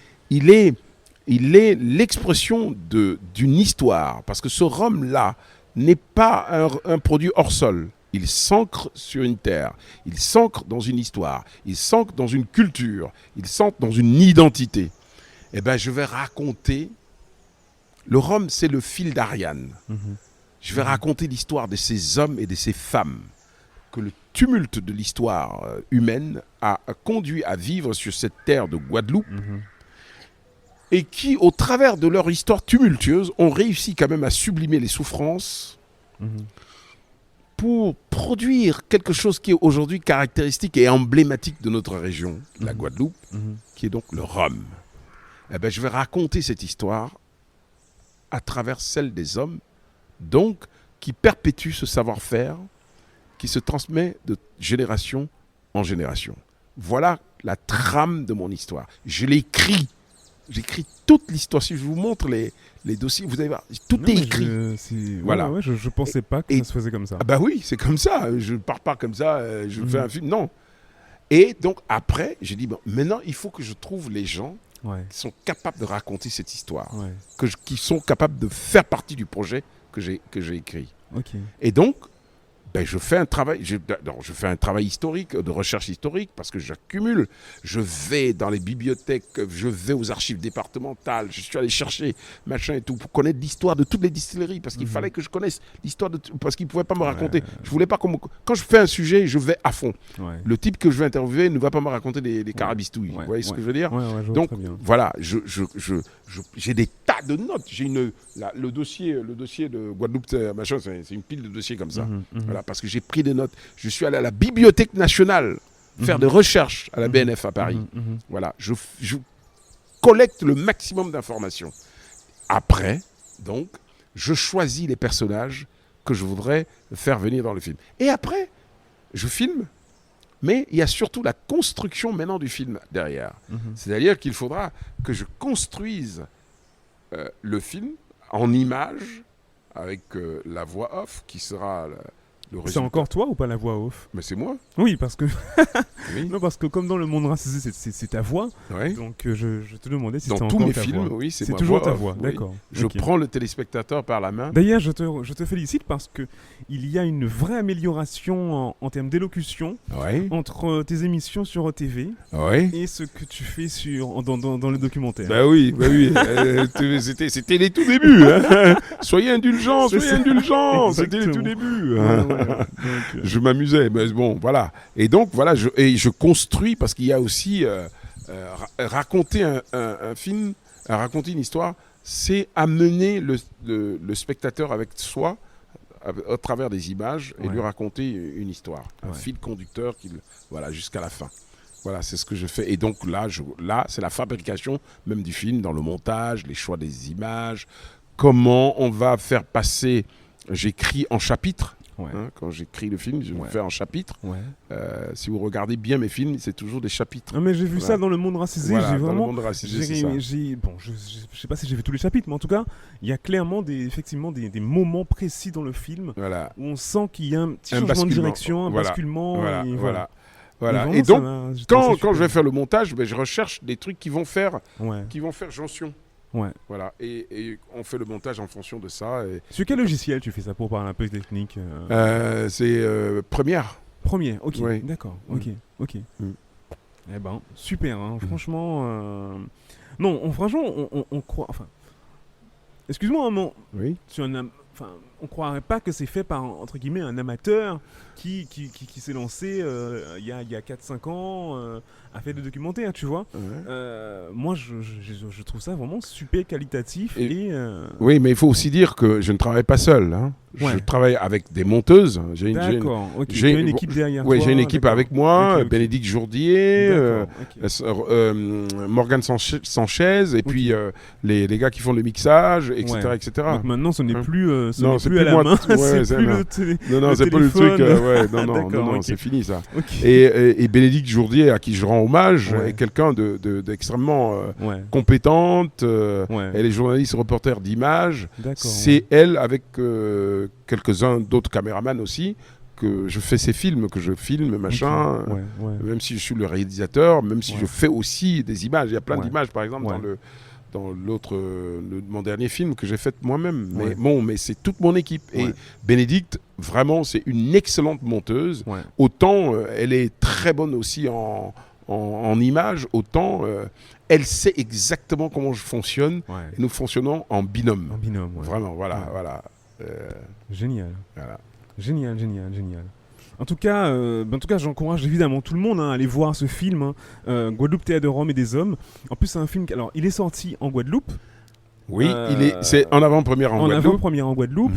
l'expression d'une histoire. Parce que ce Rhum-là n'est pas un produit hors sol. Il s'ancre sur une terre. Il s'ancre dans une histoire. Il s'ancre dans une culture. Il s'ancre dans une identité. Eh bien, je vais raconter... Le Rhum, c'est le fil d'Ariane. Je vais raconter l'histoire de ces hommes et de ces femmes que le tumulte de l'histoire humaine a conduit à vivre sur cette terre de Guadeloupe et qui, au travers de leur histoire tumultueuse, ont réussi quand même à sublimer les souffrances pour produire quelque chose qui est aujourd'hui caractéristique et emblématique de notre région, la Guadeloupe, qui est donc le Rhum. Eh bien, je vais raconter cette histoire à travers celle des hommes, donc qui perpétue ce savoir-faire qui se transmet de génération en génération. Voilà la trame de mon histoire. Je l'écris. J'écris toute l'histoire. Si je vous montre les dossiers, vous allez voir, tout est écrit. Voilà. Ouais, je ne pensais pas que ça se faisait comme ça. Ah bah oui, c'est comme ça. Je ne pars pas comme ça, je fais un film. Non. Et donc après, j'ai dit, bon, maintenant, il faut que je trouve les gens qui sont capables de raconter cette histoire, qui sont capables de faire partie du projet que j'ai écrit. Okay. Et donc, ben, je fais un travail historique, de recherche historique, parce que j'accumule. Je vais dans les bibliothèques, je vais aux archives départementales, je suis allé chercher machin et tout, pour connaître l'histoire de toutes les distilleries, parce qu'il fallait que je connaisse l'histoire parce qu'ils ne pouvaient pas me raconter. Je voulais pas quand je fais un sujet, je vais à fond. Le type que je vais interviewer ne va pas me raconter des carabistouilles. Vous voyez ce que je veux dire? Je Donc, voilà, j'ai des tas de notes. J'ai le dossier de Guadeloupe, machin, c'est une pile de dossiers comme ça. Voilà, parce que j'ai pris des notes. Je suis allé à la Bibliothèque nationale faire des recherches à la BNF à Paris. Voilà, je collecte le maximum d'informations. Après, donc, je choisis les personnages que je voudrais faire venir dans le film. Et après, je filme, mais il y a surtout la construction maintenant du film derrière. C'est-à-dire qu'il faudra que je construise le film en images avec la voix off qui sera... C'est encore toi ou pas la voix off? Mais c'est moi. Oui, parce que non, parce que comme dans le monde racisé, c'est ta voix. Donc je te demandais si c'est encore ta voix. Dans tous mes films, oui, c'est toujours ta voix. D'accord. Je prends le téléspectateur par la main. D'ailleurs, je te félicite parce que il y a une vraie amélioration en termes d'élocution entre tes émissions sur TV et ce que tu fais dans le documentaire. Bah oui. C'était les tout débuts. Soyez indulgents. C'était les tout débuts. Je m'amusais, mais bon, voilà. Et donc, voilà, je construis, parce qu'il y a aussi raconter un film, raconter une histoire, c'est amener le spectateur avec soi à travers des images et lui raconter une histoire, un fil conducteur voilà, jusqu'à la fin. Voilà, c'est ce que je fais. Et donc là, c'est la fabrication même du film, dans le montage, les choix des images, comment on va faire passer. J'écris en chapitres. Quand j'écris le film, je le fais en chapitres. Si vous regardez bien mes films, c'est toujours des chapitres. Ah, mais j'ai vu ça dans Le Monde racisé. Voilà, j'ai dans vraiment... Le Monde racisé, c'est ça. Bon, je sais pas si j'ai vu tous les chapitres, mais en tout cas, il y a clairement effectivement des moments précis dans le film où on sent qu'il y a un petit changement de direction, un basculement. Voilà. Et donc, quand je vais faire le montage, je recherche des trucs qui vont faire jonction. Voilà. Et on fait le montage en fonction de ça. Sur quel logiciel tu fais ça, pour parler un peu technique C'est Premiere. Premiere, ok. Oui. D'accord, ok. Eh ben, super, hein. Franchement... Non, franchement, on croit... Enfin, excuse-moi un moment. Oui. On croirait pas que c'est fait par, entre guillemets, un amateur qui s'est lancé il y a 4-5 ans à faire des documentaires, tu vois. Moi, je trouve ça vraiment super qualitatif. Oui, mais il faut aussi dire que je ne travaille pas seul. Hein. Je travaille avec des monteuses. D'accord, ok. J'ai une équipe derrière toi. Oui, j'ai une équipe avec moi, Bénédicte Jourdier, Morgane Sanchez, et puis les gars qui font le mixage, etc. etc. Donc maintenant, ce n'est plus, plus à la main, c'est plus le téléphone. Non, c'est pas le truc. Non, c'est fini ça. Et Bénédicte Jourdier, à qui je rends hommage, est quelqu'un d'extrêmement compétente. Elle est journaliste reporter d'images. C'est elle, avec quelques-uns d'autres caméramans aussi, que je fais ces films, que je filme, machin. Même si je suis le réalisateur, même si je fais aussi des images. Il y a plein d'images, par exemple, dans mon dernier film que j'ai fait moi-même. Mais c'est toute mon équipe. Et Bénédicte, vraiment, c'est une excellente monteuse. Autant elle est très bonne aussi en images, autant elle sait exactement comment je fonctionne. Et nous fonctionnons en binôme. Vraiment, voilà. Génial. Voilà. Génial. En tout cas, j'encourage évidemment tout le monde à aller voir ce film, Guadeloupe, Théâtre de Rome et des Hommes. En plus, c'est un film. Alors, il est sorti en Guadeloupe. Oui, c'est en avant-première en Guadeloupe. En avant-première en Guadeloupe.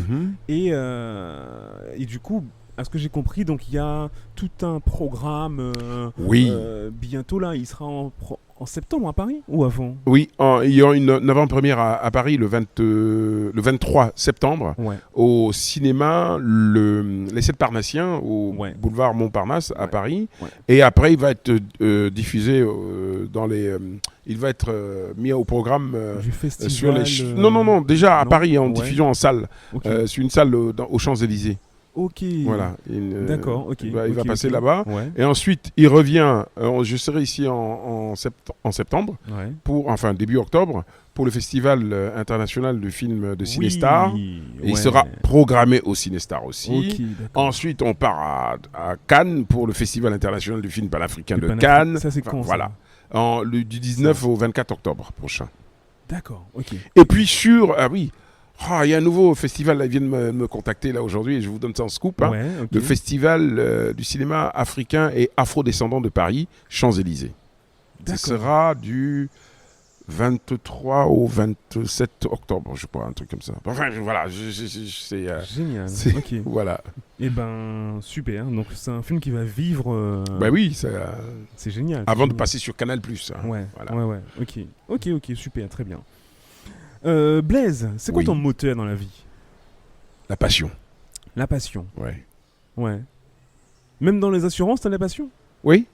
Et du coup, à ce que j'ai compris, donc il y a tout un programme. Bientôt là, il sera en septembre à Paris ou avant? Oui, il y aura une avant-première à Paris le 23 septembre au cinéma Les 7 Parnassiens au boulevard Montparnasse à Paris. Et après, il va être diffusé il va être mis au programme du festival. Non, déjà à Paris, en diffusion en salle. C'est une salle aux Champs-Élysées. Ok. Voilà. D'accord, ok. Il va passer là-bas. Et ensuite, il revient. Je serai ici en septembre, début octobre, pour le Festival international du film de Cinestar. Et il sera programmé au Cinestar aussi. Ensuite, on part à Cannes pour le Festival international du film panafricain de Cannes. Ça, c'est quand, voilà. Du 19 au 24 octobre prochain. D'accord, ok. Et puis il y a un nouveau festival, là, ils viennent me contacter là aujourd'hui et je vous donne ça en scoop. Le festival du cinéma africain et afro-descendant de Paris, Champs-Élysées. Ce sera du 23 au 27 octobre, je crois, un truc comme ça. Enfin, voilà, c'est... Génial, ok. Voilà. Eh ben, super. Donc, c'est un film qui va vivre... oui, c'est génial. Avant de passer sur Canal+. Voilà. Ok, super, très bien. Blaise, c'est quoi ton moteur dans la vie? La passion. La passion. Ouais. Même dans les assurances, t'as la passion? Oui.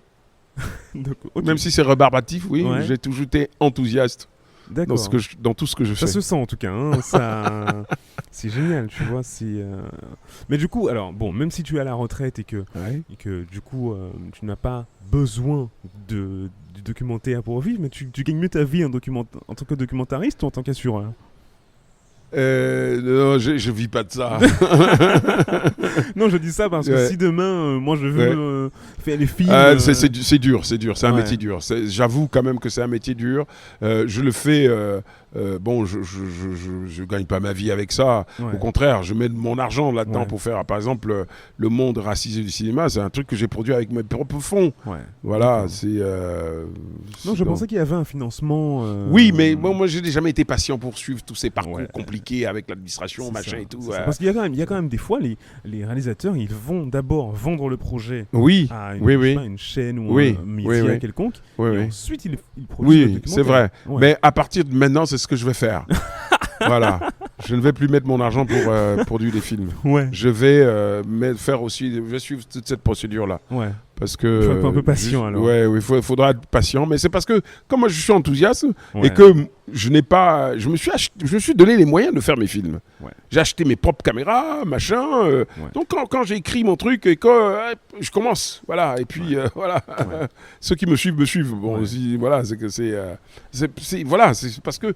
Donc, même si c'est rébarbatif, j'ai toujours été enthousiaste dans tout ce que je fais. Ça se sent en tout cas. C'est génial, tu vois. Mais du coup, alors bon, même si tu es à la retraite et que du coup tu n'as pas besoin du documentaire pour vivre, mais tu gagnes mieux ta vie en tant que documentariste ou en tant qu'assureur? Non, je vis pas de ça. Non, je dis ça parce que si demain, moi je veux faire les films... c'est dur, c'est un métier dur. J'avoue quand même que c'est un métier dur. Je le fais bon, je gagne pas ma vie avec ça. Ouais. Au contraire, je mets mon argent là-dedans Ouais. pour faire, par exemple, le monde racisé du cinéma. C'est un truc que j'ai produit avec mes propres fonds. Ouais. Voilà, D'accord. c'est. Non, je pensais qu'il y avait un financement. Oui, mais moi, j'ai jamais été patient pour suivre tous ces parcours Ouais. compliqués avec l'administration, C'est machin ça, et tout. c'est ça. Parce qu'il y a quand même des fois, les réalisateurs, ils vont d'abord vendre le projet Oui, à une, oui, je sais oui. pas, une chaîne ou Oui, un média oui, oui. quelconque, Oui, et oui. ensuite ils produisent le Oui, documentaire. c'est vrai. Ouais. Mais à partir de maintenant, c'est ce que je vais faire. Voilà. Je ne vais plus mettre mon argent pour produire des films. Ouais, Je vais faire aussi, je vais suivre toute cette procédure-là. ouais. Parce que. Faut être un peu patient, alors. Ouais, il faudra être patient. Mais c'est parce que, comme moi je suis enthousiaste Ouais. et que je n'ai pas. Je me suis donné les moyens de faire mes films. Ouais. J'ai acheté mes propres caméras, machin. Donc quand j'ai écrit mon truc et que je commence. Voilà. Et puis voilà. Ouais. Ceux qui me suivent. Bon, Ouais. voilà, c'est que voilà, c'est parce que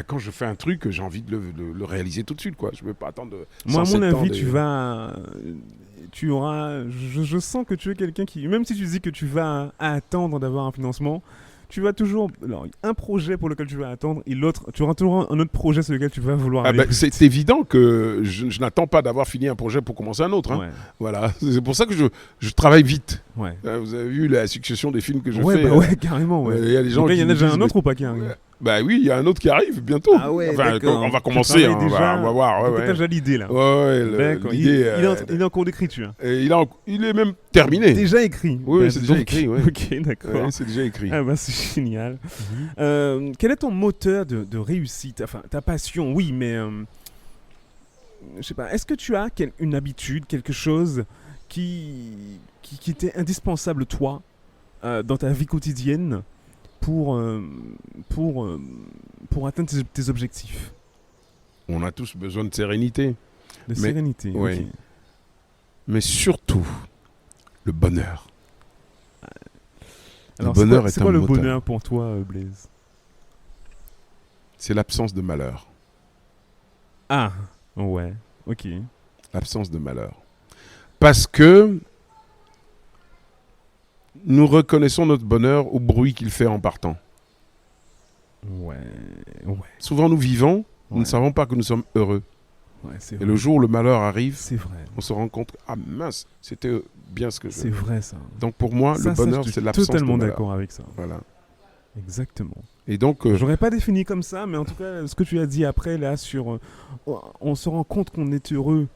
quand je fais un truc, j'ai envie de le réaliser tout de suite, quoi. Je ne veux pas attendre. Moi, à 107 mon ans avis, de- tu auras. Je sens que tu es quelqu'un qui, même si tu dis que tu vas attendre d'avoir un financement, tu vas toujours. Alors, un projet pour lequel tu vas attendre et l'autre, tu auras toujours un autre projet sur lequel tu vas vouloir aller. Plus c'est vite. évident que je n'attends pas d'avoir fini un projet pour commencer un autre. Hein. Ouais, Voilà, c'est pour ça que je travaille vite. ouais. Vous avez vu la succession des films que je Ouais, fais. bah ouais, carrément, ouais. Il y a des gens Donc là, il y en qui a déjà me un disent, autre ou pas qui arrive? Ouais. Bah oui, il y a un autre qui arrive bientôt. Ah ouais, Enfin, d'accord. on va Tu commencer, travailles hein, déjà. on va voir. Donc, Ouais, t'as ouais. déjà l'idée là. Ouais, D'accord. l'idée. Il est en cours d'écriture. Il est même terminé. Déjà écrit. Oui, Bah, c'est déjà donc- écrit, ouais. Ok, d'accord. Ouais, c'est déjà écrit. Ah bah c'est génial. Quel est ton moteur de réussite? Enfin, ta passion, oui, mais je sais pas. Est-ce que tu as une habitude, quelque chose qui était indispensable toi dans ta vie quotidienne pour atteindre tes objectifs On a tous besoin de sérénité, de Mais- sérénité? oui. Ok. mais surtout le bonheur. Alors, Le bonheur c'est est quoi un le moteur. bonheur pour toi, Blaise? C'est l'absence de malheur. Ah, ouais, ok. L'absence de malheur. Parce que nous reconnaissons notre bonheur au bruit qu'il fait en partant. Ouais, Souvent nous vivons, nous Ouais. ne savons pas que nous sommes heureux. ouais, c'est Et vrai. le jour où le malheur arrive, C'est vrai. on se rend compte, ah mince, c'était bien ce que je... C'est vrai ça. Donc pour moi, Ça, le bonheur, je c'est suis l'absence de totalement malheur. d'accord avec ça. Voilà. Exactement. Et donc, J'aurais pas défini comme ça, mais en tout cas, ce que tu as dit après, là, sur... on se rend compte qu'on est heureux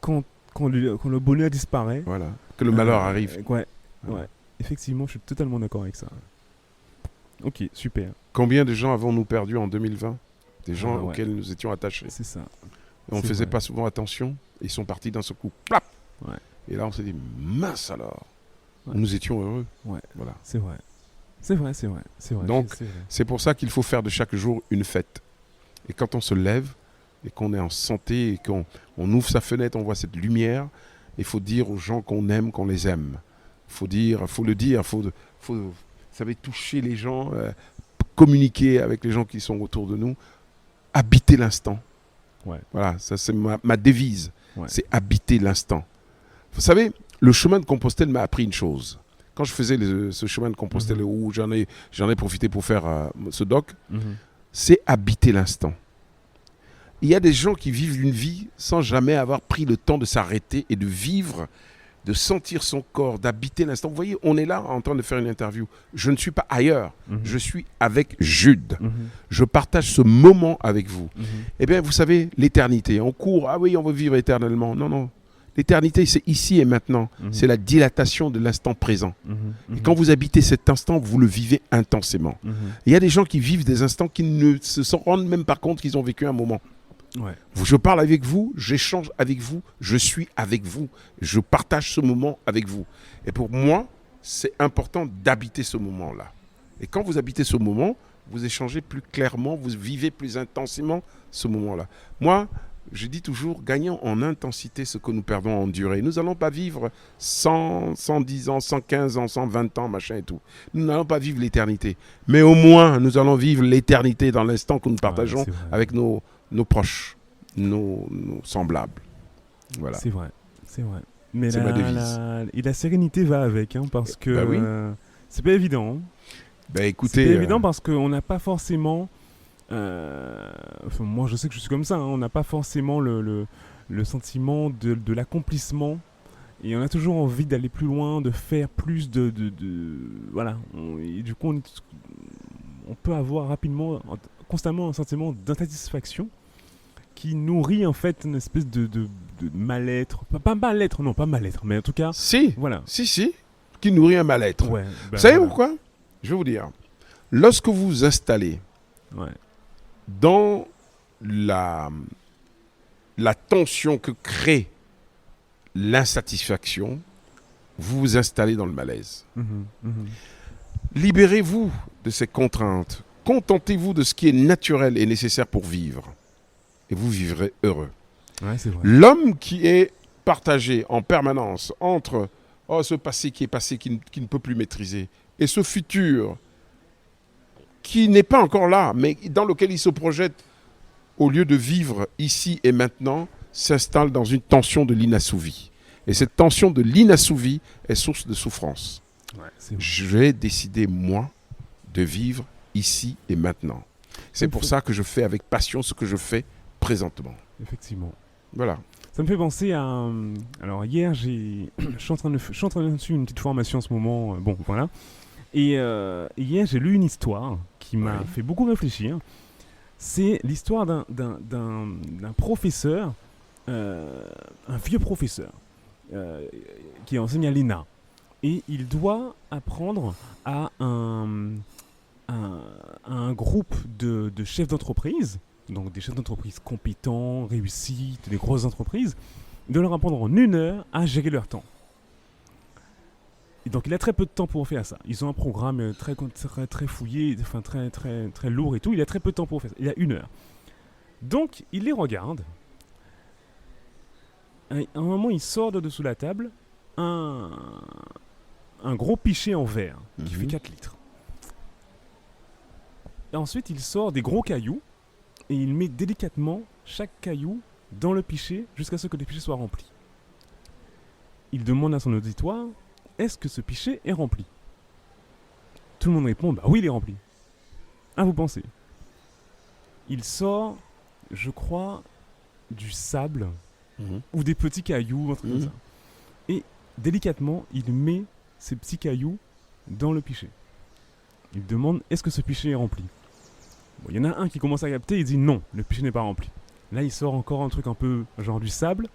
quand le bonheur disparaît. voilà, que le malheur arrive. Ouais, Voilà. ouais. Effectivement, je suis totalement d'accord avec ça. Ok, super. Combien de gens avons-nous perdus en 2020 Des gens Ah ouais. auxquels nous étions attachés. C'est ça. Et on ne C'est faisait vrai. pas souvent attention. Et ils sont partis d'un seul coup. Plap Ouais. Et là, on s'est dit, mince alors. Ouais. Nous étions heureux. Ouais. Voilà. C'est vrai. C'est vrai, c'est vrai. C'est vrai. Donc, c'est vrai. C'est pour ça qu'il faut faire de chaque jour une fête. Et quand on se lève et qu'on est en santé et qu'on ouvre sa fenêtre, on voit cette lumière, il faut dire aux gens qu'on aime, qu'on les aime. Faut le dire, vous savez, toucher les gens, communiquer avec les gens qui sont autour de nous, habiter l'instant. Ouais. Voilà, ça c'est ma devise, Ouais. c'est habiter l'instant. Vous savez, le chemin de Compostelle m'a appris une chose. Quand je faisais ce chemin de Compostelle où j'en ai profité pour faire ce doc, Mhm. c'est habiter l'instant. Il y a des gens qui vivent une vie sans jamais avoir pris le temps de s'arrêter et de vivre, de sentir son corps, d'habiter l'instant. Vous voyez, on est là en train de faire une interview. Je ne suis pas ailleurs. Mhm. Je suis avec Jude. Mhm. Je partage ce moment avec vous. Mhm. Eh bien, vous savez, l'éternité. On court, ah oui, on veut vivre éternellement. Non, non. L'éternité, c'est ici et maintenant. Mhm. C'est la dilatation de l'instant présent. Mhm. Et Mhm. quand vous habitez cet instant, vous le vivez intensément. Mhm. Il y a des gens qui vivent des instants qui ne se rendent même pas compte qu'ils ont vécu un moment. Ouais. Je parle avec vous, j'échange avec vous, je suis avec vous, je partage ce moment avec vous. Et pour moi, c'est important d'habiter ce moment-là. Et quand vous habitez ce moment, vous échangez plus clairement, vous vivez plus intensément ce moment-là. Moi, je dis toujours, gagnons en intensité ce que nous perdons en durée. Nous n'allons pas vivre 100, 110 ans, 115 ans, 120 ans, machin et tout. Nous n'allons pas vivre l'éternité. Mais au moins, nous allons vivre l'éternité dans l'instant que nous partageons c'est vrai. avec nos proches, nos semblables. Voilà. C'est vrai, c'est vrai. Mais C'est ma devise. et la sérénité va avec, hein, parce que Bah oui. c'est pas évident. Hein. Ben C'est écoutez, pas évident parce qu'on n'a pas forcément Enfin, moi, je sais que je suis comme ça. Hein. On n'a pas forcément le sentiment de l'accomplissement. Et on a toujours envie d'aller plus loin, de faire plus voilà. Et du coup, on peut avoir rapidement, constamment un sentiment d'insatisfaction qui nourrit en fait une espèce de mal-être. Pas mal-être, non, pas mal-être, mais en tout cas, Si, voilà. si, qui nourrit un mal-être. Ouais, Vous savez voilà. pourquoi? Je vais vous dire. Lorsque vous vous installez Ouais. dans la tension que crée l'insatisfaction, vous vous installez dans le malaise. Mhm, mhm. Libérez-vous de ces contraintes. Contentez-vous de ce qui est naturel et nécessaire pour vivre. Et vous vivrez heureux. Ouais, c'est vrai. L'homme qui est partagé en permanence entre ce passé qui est passé, qui ne peut plus maîtriser, et ce futur qui n'est pas encore là, mais dans lequel il se projette, au lieu de vivre ici et maintenant, s'installe dans une tension de l'inassouvi. Et cette tension de l'inassouvi est source de souffrance. Ouais, c'est vrai. Je vais décider, moi, de vivre ici et maintenant. C'est pour ça que je fais avec passion ce que je fais présentement. Effectivement. Voilà. Ça me fait penser à. Alors, hier, je suis en train de suivre une petite formation en ce moment. Bon, voilà. Et hier, j'ai lu une histoire qui m'a fait beaucoup réfléchir. C'est l'histoire d'un professeur, un vieux professeur, qui enseigne à l'ENA. Et il doit apprendre à un groupe de chefs d'entreprise, donc des chefs d'entreprise compétents, réussis, des grosses entreprises, de leur apprendre en 1 heure à gérer leur temps. Et donc il a très peu de temps pour faire ça. Ils ont un programme très fouillé, enfin très lourd et tout. Il a très peu de temps pour faire ça. Il a 1 heure. Donc il les regarde. À un moment, il sort de dessous la table un gros pichet en verre qui fait 4 litres. Et ensuite, il sort des gros cailloux et il met délicatement chaque caillou dans le pichet jusqu'à ce que le pichet soit rempli. Il demande à son auditoire: est-ce que ce pichet est rempli? Tout le monde répond: bah oui, il est rempli. Ah, vous pensez? Il sort, je crois, du sable ou des petits cailloux, un truc comme ça. Et délicatement, il met ces petits cailloux dans le pichet. Il demande: est-ce que ce pichet est rempli? Bon, il y en a un qui commence à capter, il dit: non, le pichet n'est pas rempli. Là, il sort encore un truc un peu genre du sable.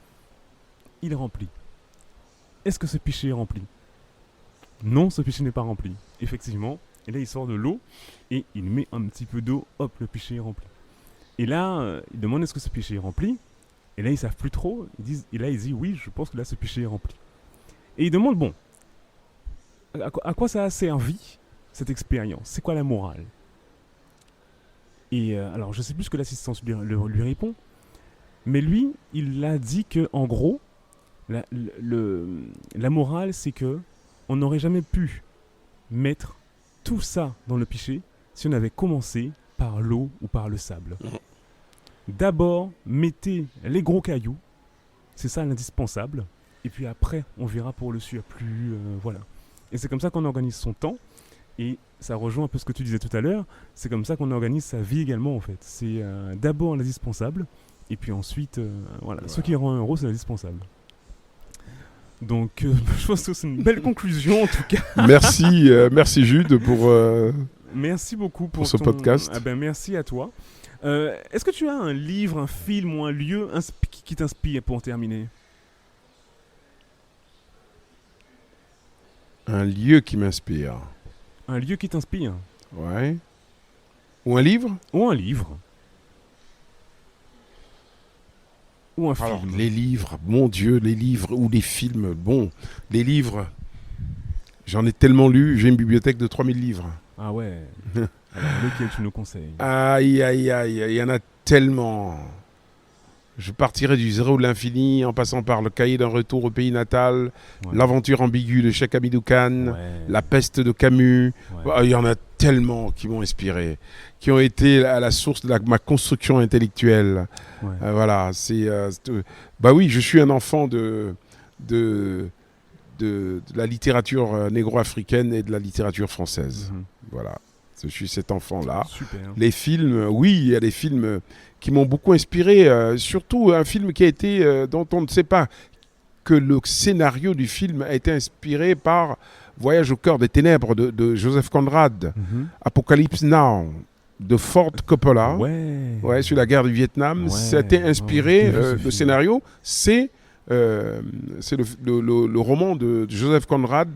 Il est rempli. Est-ce que ce pichet est rempli? Non, ce pichet n'est pas rempli. Effectivement. Et là, il sort de l'eau et il met un petit peu d'eau. Hop, le pichet est rempli. Et là, il demande: est-ce que ce pichet est rempli? Et là, ils savent plus trop. Et là, il dit: oui, je pense que là, ce pichet est rempli. Et il demande: bon, à quoi ça a servi cette expérience? C'est quoi la morale? Et alors, je sais plus ce que l'assistance lui répond. Mais lui, il a dit que, en gros, la morale, c'est que on n'aurait jamais pu mettre tout ça dans le pichet si on avait commencé par l'eau ou par le sable. D'abord, mettez les gros cailloux, c'est ça l'indispensable, et puis après, on verra pour le surplus, voilà. Et c'est comme ça qu'on organise son temps, et ça rejoint un peu ce que tu disais tout à l'heure, c'est comme ça qu'on organise sa vie également, en fait. C'est d'abord l'indispensable, et puis ensuite, voilà. Ce qui rend heureux, c'est l'indispensable. Donc, je pense que c'est une belle conclusion, en tout cas. Merci Jude Merci beaucoup pour ce podcast. Ah ben, merci à toi. Est-ce que tu as un livre, un film ou un lieu qui t'inspire pour terminer? Un lieu qui m'inspire. Un lieu qui t'inspire? Ouais. Ou un livre? Ou un livre? Ou un Alors, film? les livres, mon Dieu, les livres ou les films. Bon, les livres, j'en ai tellement lu, j'ai une bibliothèque de 3000 livres. Ah ouais. Alors, lequel tu nous conseilles? Aïe, aïe, aïe, il y en a tellement. Je partirai du zéro de l'infini en passant par le cahier d'un retour au pays natal, l'aventure ambiguë de Cheikh Hamidou Khan, la peste de Camus. Il y en a tellement qui m'ont inspiré, qui ont été à la source de ma construction intellectuelle. Voilà, bah oui, je suis un enfant de la littérature négro-africaine et de la littérature française. Voilà. Je suis cet enfant-là. Super. Les films, oui, il y a des films qui m'ont beaucoup inspiré. Surtout un film qui a été, dont on ne sait pas que le scénario du film a été inspiré par Voyage au cœur des ténèbres de Joseph Conrad, Apocalypse Now de Ford Coppola, ouais, sur la guerre du Vietnam. Ça a été inspiré, le scénario, c'est le roman de Joseph Conrad,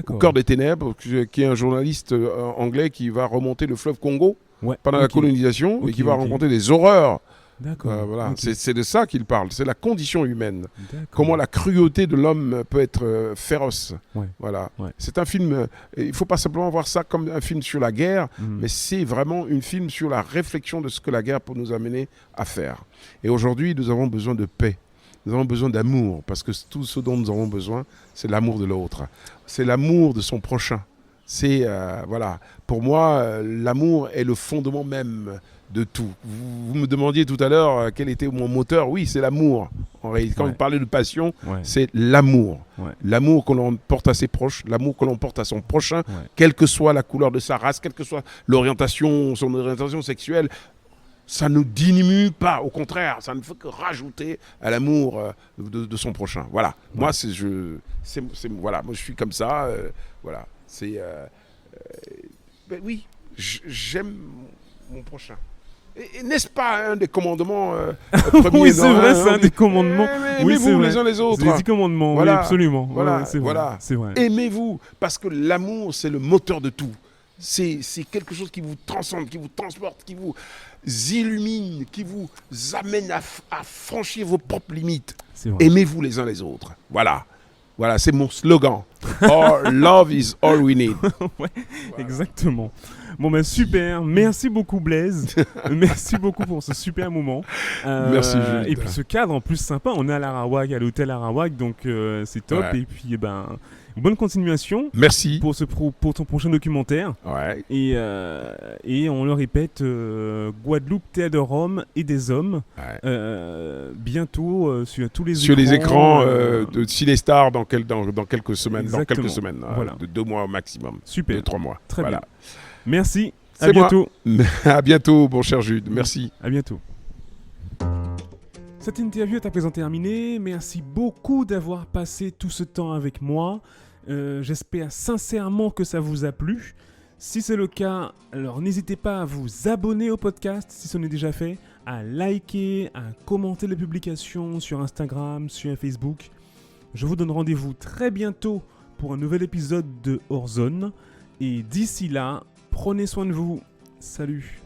Au cœur des ténèbres, qui est un journaliste anglais qui va remonter le fleuve Congo pendant la colonisation et qui va rencontrer des horreurs. Voilà. C'est de ça qu'il parle, c'est la condition humaine. Comment la cruauté de l'homme peut être féroce. Voilà. C'est un film, il ne faut pas simplement voir ça comme un film sur la guerre, mais c'est vraiment un film sur la réflexion de ce que la guerre peut nous amener à faire. Et aujourd'hui, nous avons besoin de paix. Nous avons besoin d'amour, parce que tout ce dont nous avons besoin, c'est l'amour de l'autre. C'est l'amour de son prochain. C'est, voilà, pour moi, l'amour est le fondement même de tout. Vous me demandiez tout à l'heure quel était mon moteur. Oui, c'est l'amour. En réalité, quand vous parlez de passion, c'est l'amour. L'amour que l'on porte à ses proches, l'amour que l'on porte à son prochain, quelle que soit la couleur de sa race, quelle que soit l'orientation, son orientation sexuelle. Ça ne diminue pas, au contraire, ça ne fait que rajouter à l'amour de son prochain. Voilà. Moi, voilà. Moi, je suis comme ça. Voilà. Oui, j'aime mon prochain. Et n'est-ce pas un des commandements premiers? Oui, c'est vrai, c'est un des commandements. Aimez-vous les uns les autres. C'est les 10 commandements, voilà. Oui, absolument. Voilà, c'est vrai. C'est vrai. Aimez-vous, parce que l'amour, c'est le moteur de tout. C'est quelque chose qui vous transcende, qui vous transporte, qui vous illumine, qui vous amène à franchir vos propres limites. Aimez-vous les uns les autres. Voilà. Voilà, c'est mon slogan. Love is all we need. Voilà. Exactement. Bon, ben super. Merci beaucoup, Blaise. Merci beaucoup pour ce super moment. Merci, Jules. Et puis ce cadre en plus sympa. On est à l'Arawak, à l'hôtel Arawak, donc c'est top. Et puis, bonne continuation. Merci. Pour ton prochain documentaire. Et on le répète, Guadeloupe, théâtre de Rome et des hommes. Bientôt sur tous les écrans. Sur les écrans de Cinestar dans quelques semaines. Exactement. Dans quelques semaines. Voilà. De 2 mois au maximum. Super. 2-3 mois. Très bien. Merci. À bientôt. À bientôt, mon cher Jude. Merci. À bientôt. Cette interview est à présent terminée. Merci beaucoup d'avoir passé tout ce temps avec moi. J'espère sincèrement que ça vous a plu. Si c'est le cas, alors n'hésitez pas à vous abonner au podcast si ce n'est déjà fait, à liker, à commenter les publications sur Instagram, sur Facebook. Je vous donne rendez-vous très bientôt pour un nouvel épisode de Hors Zone. Et d'ici là, prenez soin de vous. Salut.